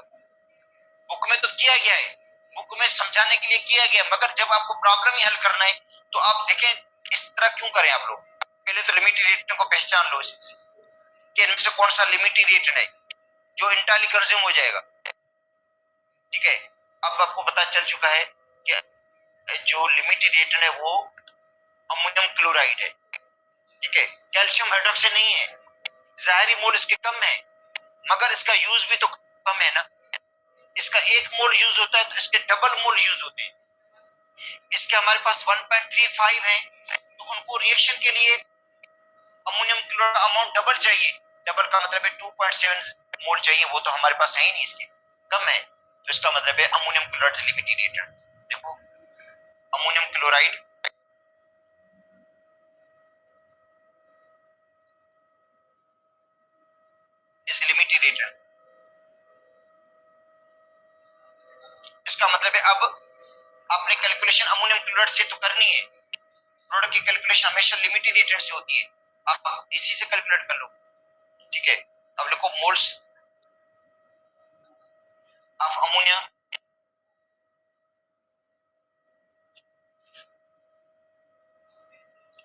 बुक में तो किया गया है, बुक में समझाने के लिए किया गया, मगर जब आपको प्रॉब्लम ही हल करना है तो आप देखें इस तरह क्यों करें आप लोग। पहले तो लिमिट रिएक्टेंट को पहचान लो इसमें कि इनमें से कौन सा लिमिट रिएक्टेंट है जो इंटायरली कंज्यूम हो जाएगा, ठीक है। अब आपको पता चल चुका है कि जो लिमिट रिएक्टेंट है वो अमोनियम क्लोराइड है, ठीक है, कैल्शियम हाइड्रोक्साइड नहीं है। जाहिरी मोल इसके कम है, मगर इसका यूज भी तो कम है ना। इसका 1 मोल यूज होता है तो इसके डबल मोल यूज होते हैं। इसके हमारे पास 1.35 है, तो उनको रिएक्शन के लिए अमोनियम क्लोराइड अमाउंट डबल चाहिए। डबल का मतलब है 2.7 मोल चाहिए, वो तो हमारे पास है ही नहीं, इसके कम है। तो इसका मतलब है अमोनियम क्लोराइड लिमिटेड रिएक्टेंट। देखो ammonium chloride is limited reactant. इसका मतलब है अब आपने कैलकुलेशन अमोनियम क्लोराइड से तो करनी है, प्रोडक्ट की कैलकुलेशन हमेशा लिमिटेड रिएक्टेंट से होती है, आप इसी से कैलकुलेट कर लो। ठीक है, अब लिखो moles of ammonia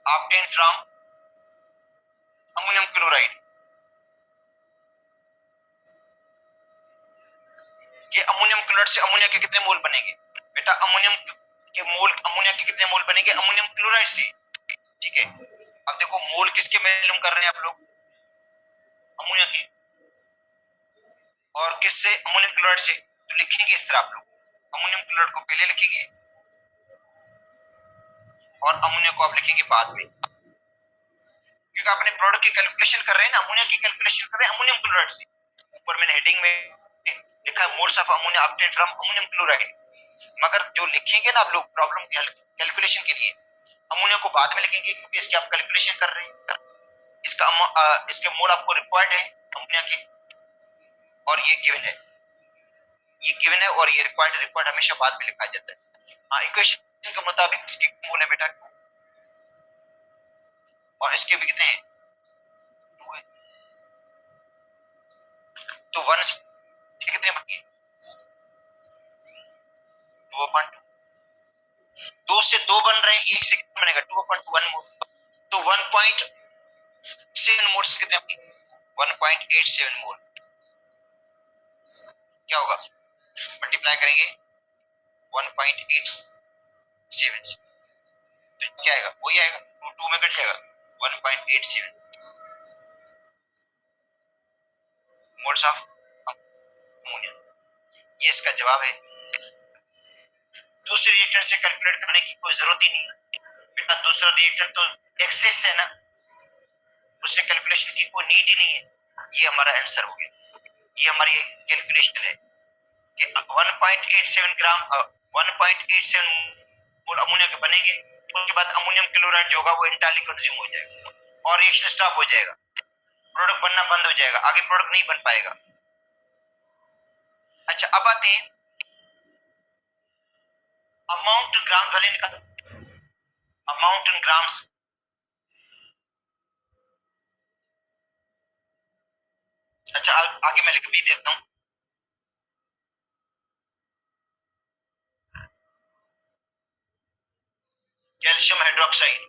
obtained from ammonium chloride. ये अमोनियम क्लोराइड से अमोनिया के कितने मोल बनेंगे बेटा? अमोनियम के मोल, अमोनिया के कितने मोल बनेंगे अमोनियम क्लोराइड से। ठीक है, अब देखो मोल किसके मालूम कर रहे हैं आप लोग? अमोनिया की। और किससे? अमोनियम क्लोराइड से। तो लिखेंगे इस तरह आप लोग, अमोनियम क्लोराइड को पहले लिखेंगे और अमोनिया को आप लिखेंगे बाद में, क्योंकि आपने प्रोडक्ट की कैलकुलेशन कर रहे हैं ना, अमोनिया की कैलकुलेशन कर रहे हैं अमोनियम क्लोराइड से। ऊपर मैंने हेडिंग में लिखा है moles of ammonia obtained from ammonium chloride, मगर जो लिखेंगे ना आप लोग प्रॉब्लम कैलकुलेशन के लिए, अमोनिया को बाद में लिखेंगे क्योंकि इसकी आप कैलकुलेशन कर रहे हैं। इसके मोल आपको रिक्वायर्ड है अमोनिया के, और ये गिवन है, ये गिवन है और ये रिक्वायर्ड, रिक्वायर्ड हमेशा बाद में लिखा जाता है। हाँ, इक्वेशन के मुताबिक इसके मोल है बेटा 2, और इसके भी कितने हैं? 2 है। तो 1 से कितने बनेंगे? 2/2। 2 से 2 बन रहे हैं, 1 से कितना बनेगा? 2/1 मोल। तो 1.7 मोल से कितने बनेंगे? 1.87 मोल। क्या होगा? मल्टीप्लाई करेंगे 1.87 से, तो क्या आएगा? वही आएगा, 2 में कट जाएगा 1.87 मोल्स ऑफ अमोनिया। ये इसका जवाब है। दूसरे रिएक्टेंट से कैलकुलेट करने की कोई जरूरत ही नहीं बेटा, दूसरा रिएक्टेंट तो एक्सेस है ना, उससे कैलकुलेशन की कोई नीड ही नहीं है। ये हमारा आंसर हो गया, ये हमारी कैलकुलेशन है कि 1.87 ग्राम 1.87 मोल अमोनिया के बनेंगे। उसके बाद अमोनियम क्लोराइड जो होगा वो इंटायरली कंज्यूम हो जाएगा और रिएक्शन स्टॉप हो जाएगा, प्रोडक्ट बनना बंद हो जाएगा, आगे प्रोडक्ट नहीं बन पाएगा। अच्छा, अब आते हैं अमाउंट ग्राम वाले निकालो, अमाउंट इन ग्राम्स। अच्छा, आगे मैं लिख भी देता हूं, calcium hydroxide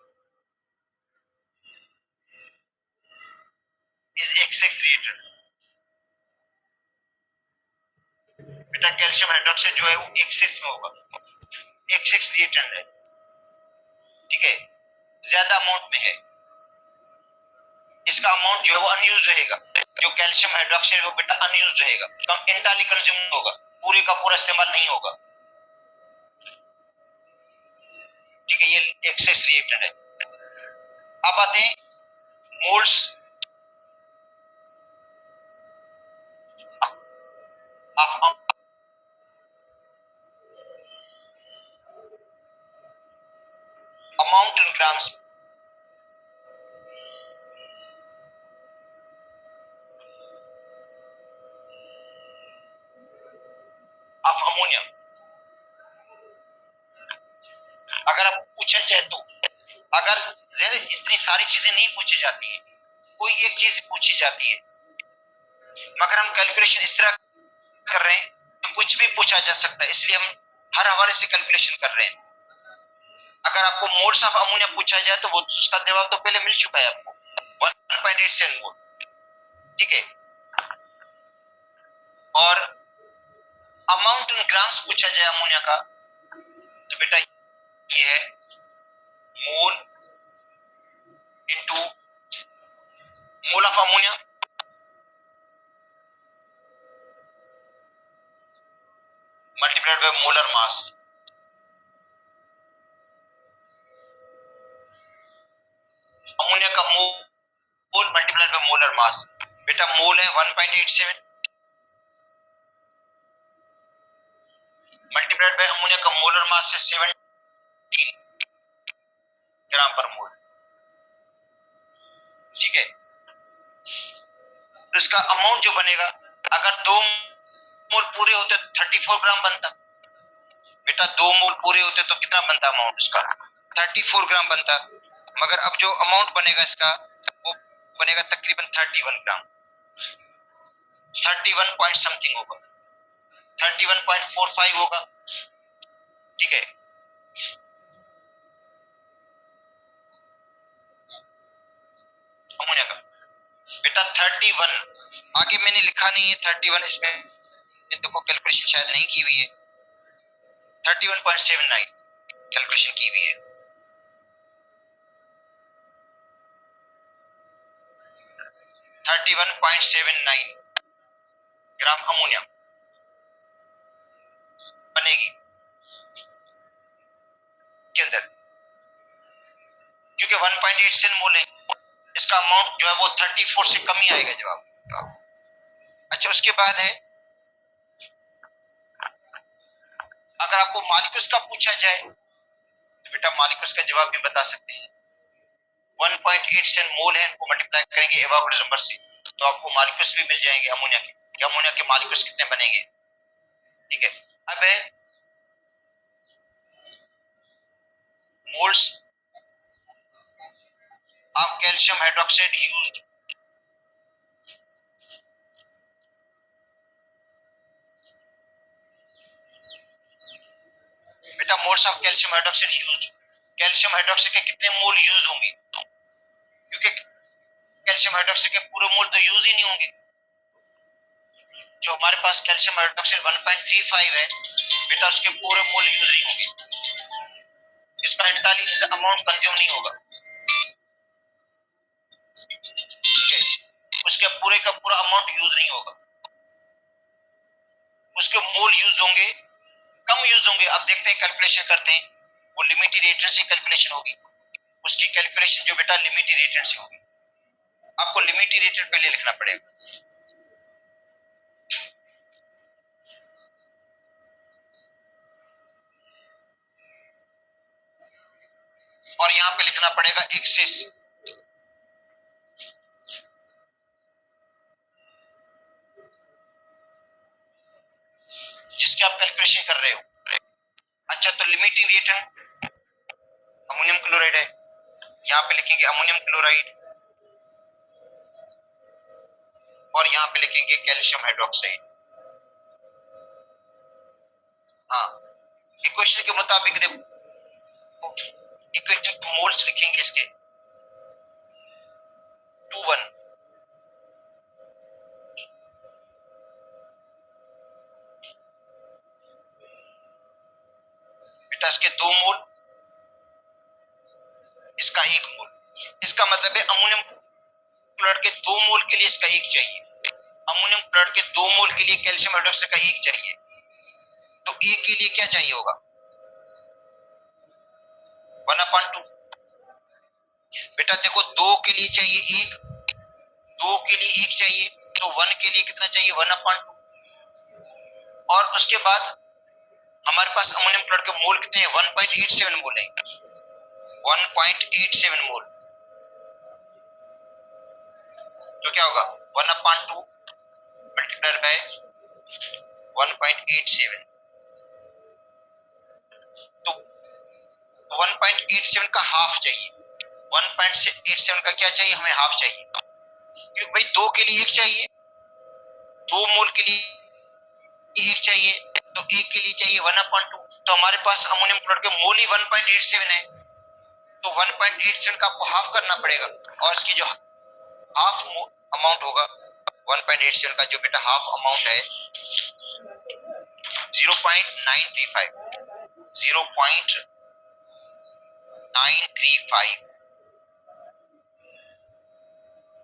is XX reactant. बेटा कैल्शियम हाइड्रोक्साइड जो है वो एक्सेस में होगा, XX रिएक्टेंट है। ठीक है, ज्यादा अमाउंट में है, इसका अमाउंट जो है वो अनयूज रहेगा। जो कैल्शियम हाइड्रोक्साइड वो बेटा अनयूज रहेगा, कम इंटायरली कंज्यूम होगा, पूरे का पूरा इस्तेमाल नहीं होगा। ठीक है, ये एक्सेस रिएक्टेंट है। अब आते हैं moles of amount in grams. Of ammonium. अगर आप पूछा जाए तो, अगर इतनी सारी चीजें नहीं पूछी जाती है, कोई एक चीज पूछी जाती है, मगर हम कैलकुलेशन इस तरह कर रहे हैं तो कुछ भी पूछा जा सकता है, इसलिए हम हर हवाले से कैलकुलेशन कर रहे हैं। अगर आपको मोल्स ऑफ अमोनिया पूछा जाए तो वो उसका जवाब तो पहले मिल चुका है आपको, 1.87 मोल। ठीक है, और अमाउंट इन ग्राम्स पूछा जाए अमोनिया का तो बेटा ये है mole into mole of ammonia multiplied by molar mass. Ammonia का mole multiplied by molar mass. बेटा मोल है 1.87, मल्टीप्लाइड बाय अमोनिया का मोलर मास है 17 ग्राम पर मोल। ठीक है, तो इसका अमाउंट जो बनेगा, अगर 2 मोल पूरे होते तो 34 ग्राम बनता। बेटा 2 मोल पूरे होते तो कितना बनता अमाउंट इसका? 34 ग्राम बनता। मगर अब जो अमाउंट बनेगा इसका वो बनेगा तकरीबन 31 ग्राम, 31 पॉइंट समथिंग होगा, 31.45 होगा। ठीक है, अमोनिया का बेटा 31, आगे मैंने लिखा नहीं है 31, इसमें देखो कैलकुलेशन शायद नहीं की हुई है, 31.79 कैलकुलेशन की हुई है। 31.79 ग्राम अमोनिया बनेगी के अंदर, क्योंकि 1.87 मोल है, इसका अमाउंट जो है वो 34 से कम ही आएगा जवाब। अच्छा, उसके बाद है अगर आपको मालिक्यूल्स का पूछा जाए तो बेटा मालिक्यूल्स का जवाब भी बता सकते हैं। 1.87 मोल है, इनको मल्टीप्लाई करेंगे एवोगाड्रो नंबर से तो आपको मालिक्यूल्स भी मिल जाएंगे अमोनिया के, कि अमोनिया के मालिक्यूल्स कितने बनेंगे। ठीक है, अब है moles of calcium hydroxide used. बेटा moles of calcium hydroxide used, calcium hydroxide के कितने मोल यूज होंगे, क्योंकि कैल्शियम हाइड्रोक्साइड के पूरे मोल तो यूज ही नहीं होंगे। जो हमारे पास कैल्शियम हाइड्रोक्साइड 1.35 है बेटा, उसके पूरे मोल यूज नहीं होंगे, इसका एंटायरली अमाउंट कंज्यूम नहीं होगा। ठीक है, उसके पूरे का पूरा अमाउंट यूज नहीं होगा, उसके मोल यूज होंगे, कम यूज होंगे। अब देखते हैं, कैलकुलेशन करते हैं, वो लिमिटेड रेटेड से कैलकुलेशन होगी, उसकी कैलकुलेशन जो बेटा लिमिटेड रेटेड से होगी। आपको लिमिटेड रेटेड पहले लिखना पड़ेगा, और यहां पे लिखना पड़ेगा एक्सेस। जिसके आप कैलकुलेशन कर रहे हो। अच्छा, तो लिमिटिंग रिएक्टेंट अमोनियम क्लोराइड है, यहां पे लिखेंगे अमोनियम क्लोराइड, और यहां पे लिखेंगे कैल्शियम हाइड्रोक्साइड। हाँ, इक्वेशन के मुताबिक देखो, इक्वेशन के मोल्स लिखेंगे इसके 2:1, बेटा इसके 2 मोल, इसका 1 मोल। इसका मतलब है अमोनियम क्लोराइड के 2 मोल के लिए इसका 1 चाहिए, अमोनियम क्लोराइड के 2 मोल के लिए कैल्शियम हाइड्रोक्साइड का 1 चाहिए, तो 1 के लिए क्या चाहिए होगा 1/2। बेटा देखो 2 के लिए चाहिए 1, 2 के लिए 1 चाहिए, तो 1 के लिए कितना चाहिए 1/2। और उसके बाद हमारे पास अमोनियम क्लोराइड के मोल कितने हैं 1.87 मोल है, 1.87 मोल, तो क्या होगा 1/2 मल्टीप्लाइड बाय 1.87, तो 1.87 का हाफ चाहिए, 1.87 का क्या चाहिए हमें हाफ चाहिए, क्योंकि भाई 2 के लिए 1 चाहिए, 2 मोल के लिए 1 चाहिए, तो 1 के लिए चाहिए 1/2, तो हमारे पास अमोनियम क्लोराइड के मोल ही 1.87 है, तो 1.87 का आपको हाफ करना पड़ेगा, और इसकी जो हाफ अमाउंट होगा 1.87 का जो बेटा हाफ अमाउंट है 0.935, 0.935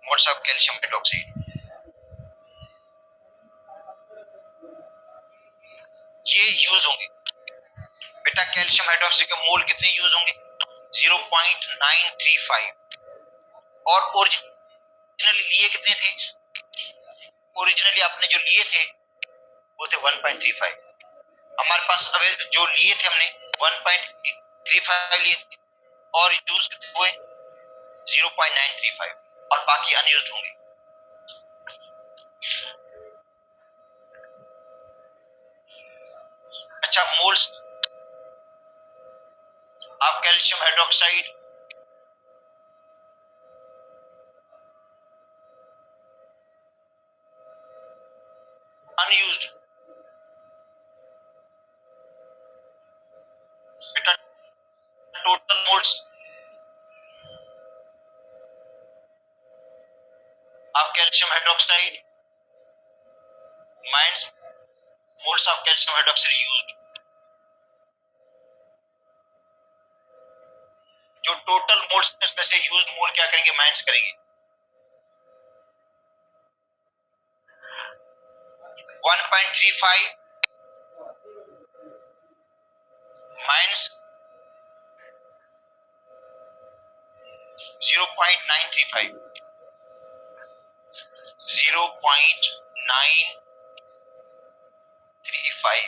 मोल्स ऑफ कैल्शियम हाइड्रोक्साइड। ये यूज होंगे बेटा, कैल्शियम हाइड्रोक्साइड के मोल कितने यूज होंगे 0.935, और ओरिजिनली लिए कितने थे, ओरिजिनली आपने जो लिए थे वो थे 1.35, हमारे पास अभी जो लिए थे हमने 1.35 लिए थे और यूज हुए 0.935 और बाकी अनयूज्ड होंगे। अच्छा, moles of calcium hydroxide unused, बेटा total moles of calcium hydroxide minus moles of calcium hydroxide used, जो टोटल मोल्स में से यूज्ड मोल क्या करेंगे, माइनस करेंगे। 1.35 माइनस 0.935, 0.935,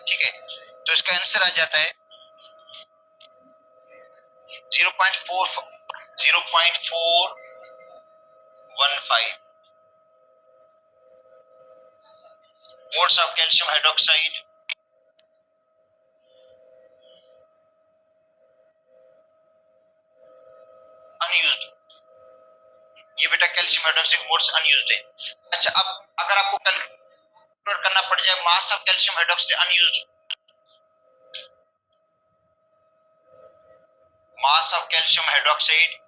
ठीक है। तो इसका आंसर आ जाता है 0.415 moles of calcium hydroxide unused. ये बेटा कैल्शियम हाइड्रोक्साइड मोल्स अनयूज्ड है। अच्छा, अब अगर आपको कैलकुलेट करना पड़ जाए mass of calcium hydroxide unused, mass of calcium hydroxide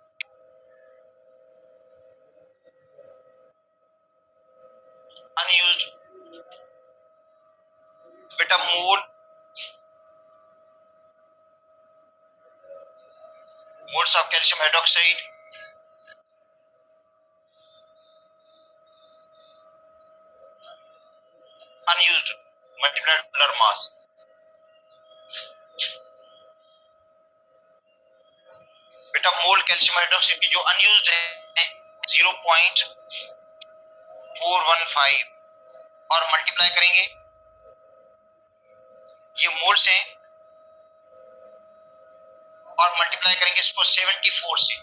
unused, बेटा moles of calcium hydroxide unused multiplied molar mass, बेटा मोल कैल्शियम हाइड्रोक्साइड की जो अनयूज्ड है 0.415 और मल्टीप्लाई करेंगे, ये मोल्स हैं और मल्टीप्लाई करेंगे इसको 74 से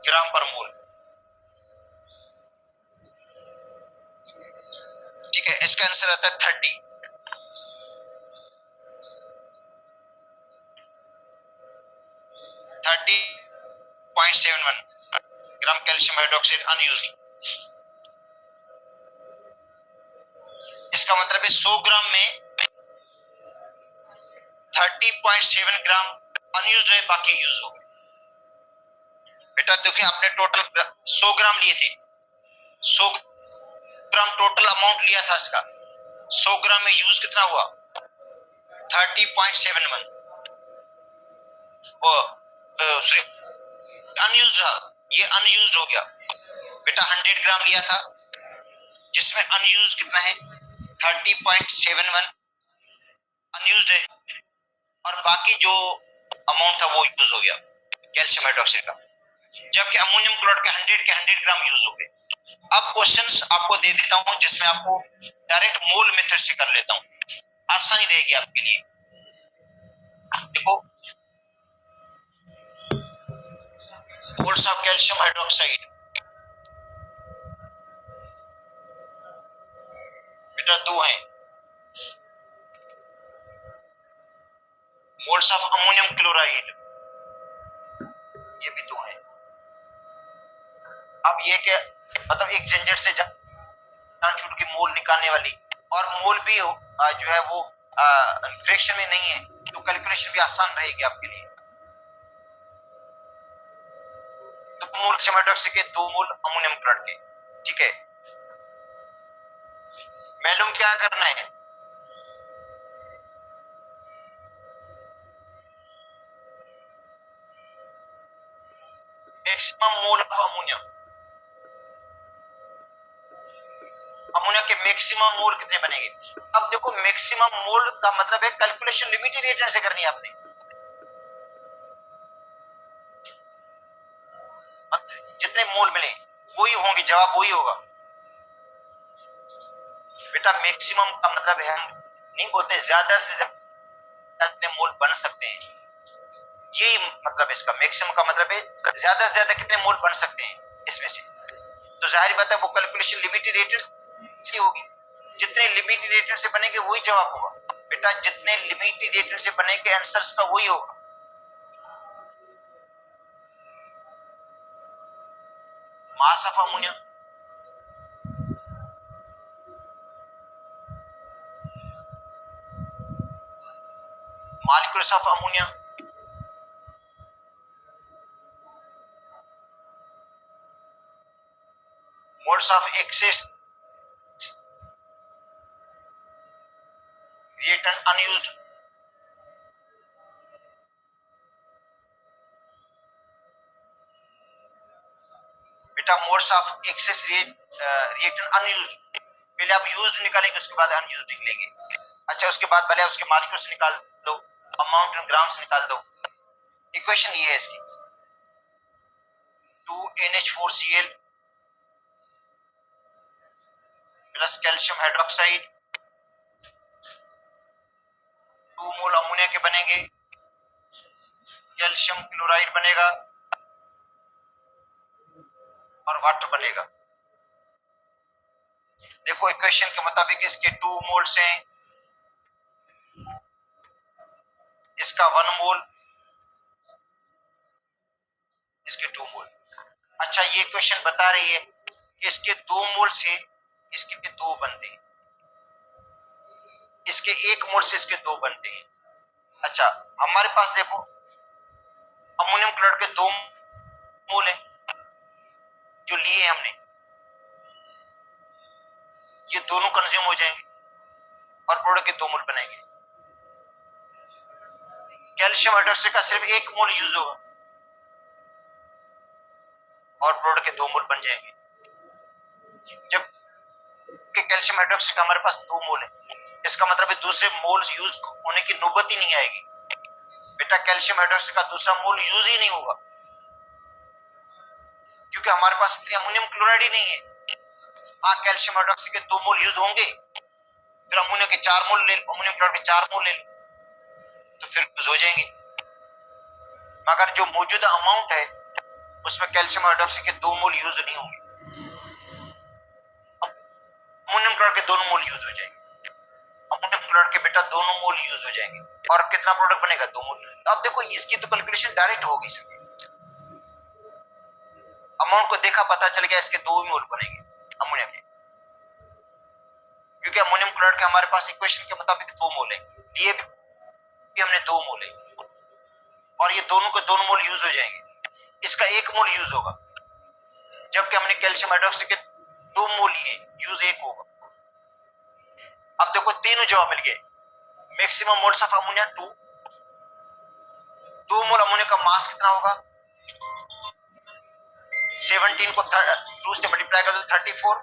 ग्राम पर मोल, ठीक है। इसका आंसर आता है 30.71 ग्राम कैल्शियम हाइड्रोक्साइड अनयूज्ड। इसका मतलब है 100 ग्राम में 30.7 ग्राम अनयूज्ड है, बाकी यूज हो गए। बेटा देखिए, आपने टोटल 100 ग्राम लिए थे, 100 ग्राम टोटल अमाउंट लिया था इसका, 100 ग्राम में यूज कितना हुआ 30.71 सॉरी अनयूज्ड, ये अनयूज्ड हो गया। बेटा 100 ग्राम लिया था जिसमें अनयूज्ड कितना है 30.71 अनयूज्ड है और बाकी जो अमाउंट था वो यूज हो गया कैल्शियम हाइड्रोक्साइड का, जबकि अमोनियम क्लोराइड के 100 ग्राम यूज हो गए। अब क्वेश्चंस आपको दे देता हूं जिसमें आपको डायरेक्ट मोल मेथड से कर लेता हूं, आसानी रहेगी आपके लिए। देखो, मोल्स ऑफ कैल्शियम हाइड्रोक्साइड बेटा 2 हैं, मोल्स ऑफ अमोनियम क्लोराइड ये भी 2 हैं। अब ये क्या मतलब एक झंझट से जान छूट के मोल निकालने वाली, और मोल भी जो है वो फ्रैक्शन में नहीं है, तो कैलकुलेशन भी आसान रहेगी आपके लिए। तो मोल कैल्शियम हाइड्रोक्साइड के 2 मोल अमोनियम क्लोराइड के, ठीक है। मालूम क्या करना है, maximum mole of ammonium, ammonia के मैक्सिमम मोल कितने बनेंगे। अब देखो, मैक्सिमम मोल का मतलब है कैलकुलेशन लिमिटेड रिएक्टेंट से करनी है आपने, जितने मोल मिले वही होंगे, जवाब वही होगा। बेटा मैक्सिमम का मतलब है, हम नहीं बोलते ज्यादा से ज्यादा कितने मोल बन सकते हैं, यही मतलब इसका। मैक्सिमम का मतलब है ज्यादा से ज्यादा कितने मोल बन सकते हैं इसमें से। तो जाहिर बात है वो कैलकुलेशन लिमिटेड रेटेड से होगी, जितने लिमिटेड रेटेड से बनेंगे वही जवाब होगा बेटा, जितने लिमिटेड रेटेड से बनेंगे आंसर्स का वही होगा। Mass of ammonia, molecules of ammonia, moles of excess reactant unused, बेटा moles of excess reactant unused, पहले आप यूज्ड निकालेंगे उसके बाद अनयूज्ड निकलेंगे। अच्छा उसके बाद पहले उसके मॉलिक्यूल्स निकाल दो, अमाउंट इन ग्राम्स निकाल दो। इक्वेशन ये है इसकी, 2NH4Cl प्लस कैल्शियम हाइड्रोक्साइड 2 मोल अमोनिया के बनेंगे, कैल्शियम क्लोराइड बनेगा और वाटर बनेगा। देखो इक्वेशन के मुताबिक इसके 2 मोल्स हैं, इसका 1 मोल, इसके 2 मोल। अच्छा ये इक्वेशन बता रही है कि इसके 2 मोल से इसके 2 बनते हैं, इसके 1 मोल से इसके 2 बनते हैं। अच्छा हमारे पास देखो अमोनियम क्लोराइड के 2 मोल हैं जो लिए हमने, ये दोनों कंज्यूम हो जाएंगे और प्रोडक्ट के 2 मोल बनेंगे। कैल्शियम हाइड्रोक्साइड का सिर्फ 1 मोल यूज होगा और प्रोडक्ट के 2 मोल बन जाएंगे, जबकि कैल्शियम हाइड्रोक्साइड का हमारे पास 2 मोल है। इसका मतलब है दूसरे मोल्स यूज होने की नौबत ही नहीं आएगी बेटा, कैल्शियम हाइड्रोक्साइड का दूसरा मोल यूज ही नहीं होगा क्योंकि हमारे पास इतनी अमोनियम क्लोराइड ही नहीं है। हाँ कैल्शियम हाइड्रोक्साइड के 2 मोल यूज होंगे, फिर अमोनिया के 4 मोल ले, अमोनियम क्लोराइड के 4 मोल ले लो तो फिर यूज हो जाएंगे। मगर जो मौजूदा अमाउंट है उसमें कैल्शियम हाइड्रोक्साइड के 2 मोल यूज नहीं होंगे, अमोनियम क्लोराइड के दोनों मोल यूज हो जाएंगे। अमोनियम क्लोराइड के बेटा दोनों मोल यूज हो जाएंगे और कितना प्रोडक्ट बनेगा? 2 मोल। तो अब देखो इसकी तो कैलकुलेशन डायरेक्ट होगी सर, अमाउंट को देखा पता चल गया इसके 2 मोल बनेंगे अमोनिया के, क्योंकि अमोनियम क्लोराइड के हमारे पास इक्वेशन के मुताबिक 2 मोल है, लिए भी हमने 2 मोल है और ये दोनों के दोनों मोल यूज हो जाएंगे, इसका 1 मोल यूज होगा, जबकि हमने कैल्शियम हाइड्रोक्साइड के 2 मोल लिए, यूज 1 होगा। अब देखो तीनों जवाब मिल गए, maximum moles of ammonia 2, 2 mole ammonia का मास कितना होगा? 17 को 2 से मल्टीप्लाई कर दो 34,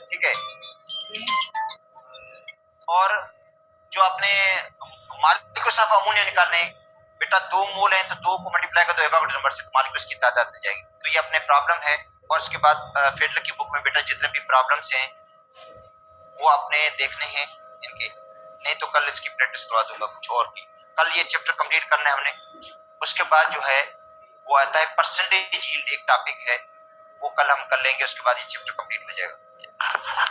ठीक है। और जो आपने मॉलिक्यूल्स ऑफ अमोनिया निकालने बेटा 2 मोल है तो 2 को मल्टीप्लाई कर दो एवोगाड्रो नंबर से, मॉलिक्यूल्स की तादाद मिल जाएगी। तो ये अपने प्रॉब्लम है और उसके बाद फेडरर की बुक में बेटा जितने भी प्रॉब्लम्स हैं वो आपने देखने हैं इनके, नहीं तो कल इसकी प्रैक्टिस करवा दूंगा कुछ और की। कल ये चैप्टर कंप्लीट करना है हमने, उसके बाद जो है वो आता है परसेंटेज यील्ड, एक टॉपिक है वो कल हम कर लेंगे, उसके बाद ये चैप्टर कंप्लीट हो जाएगा।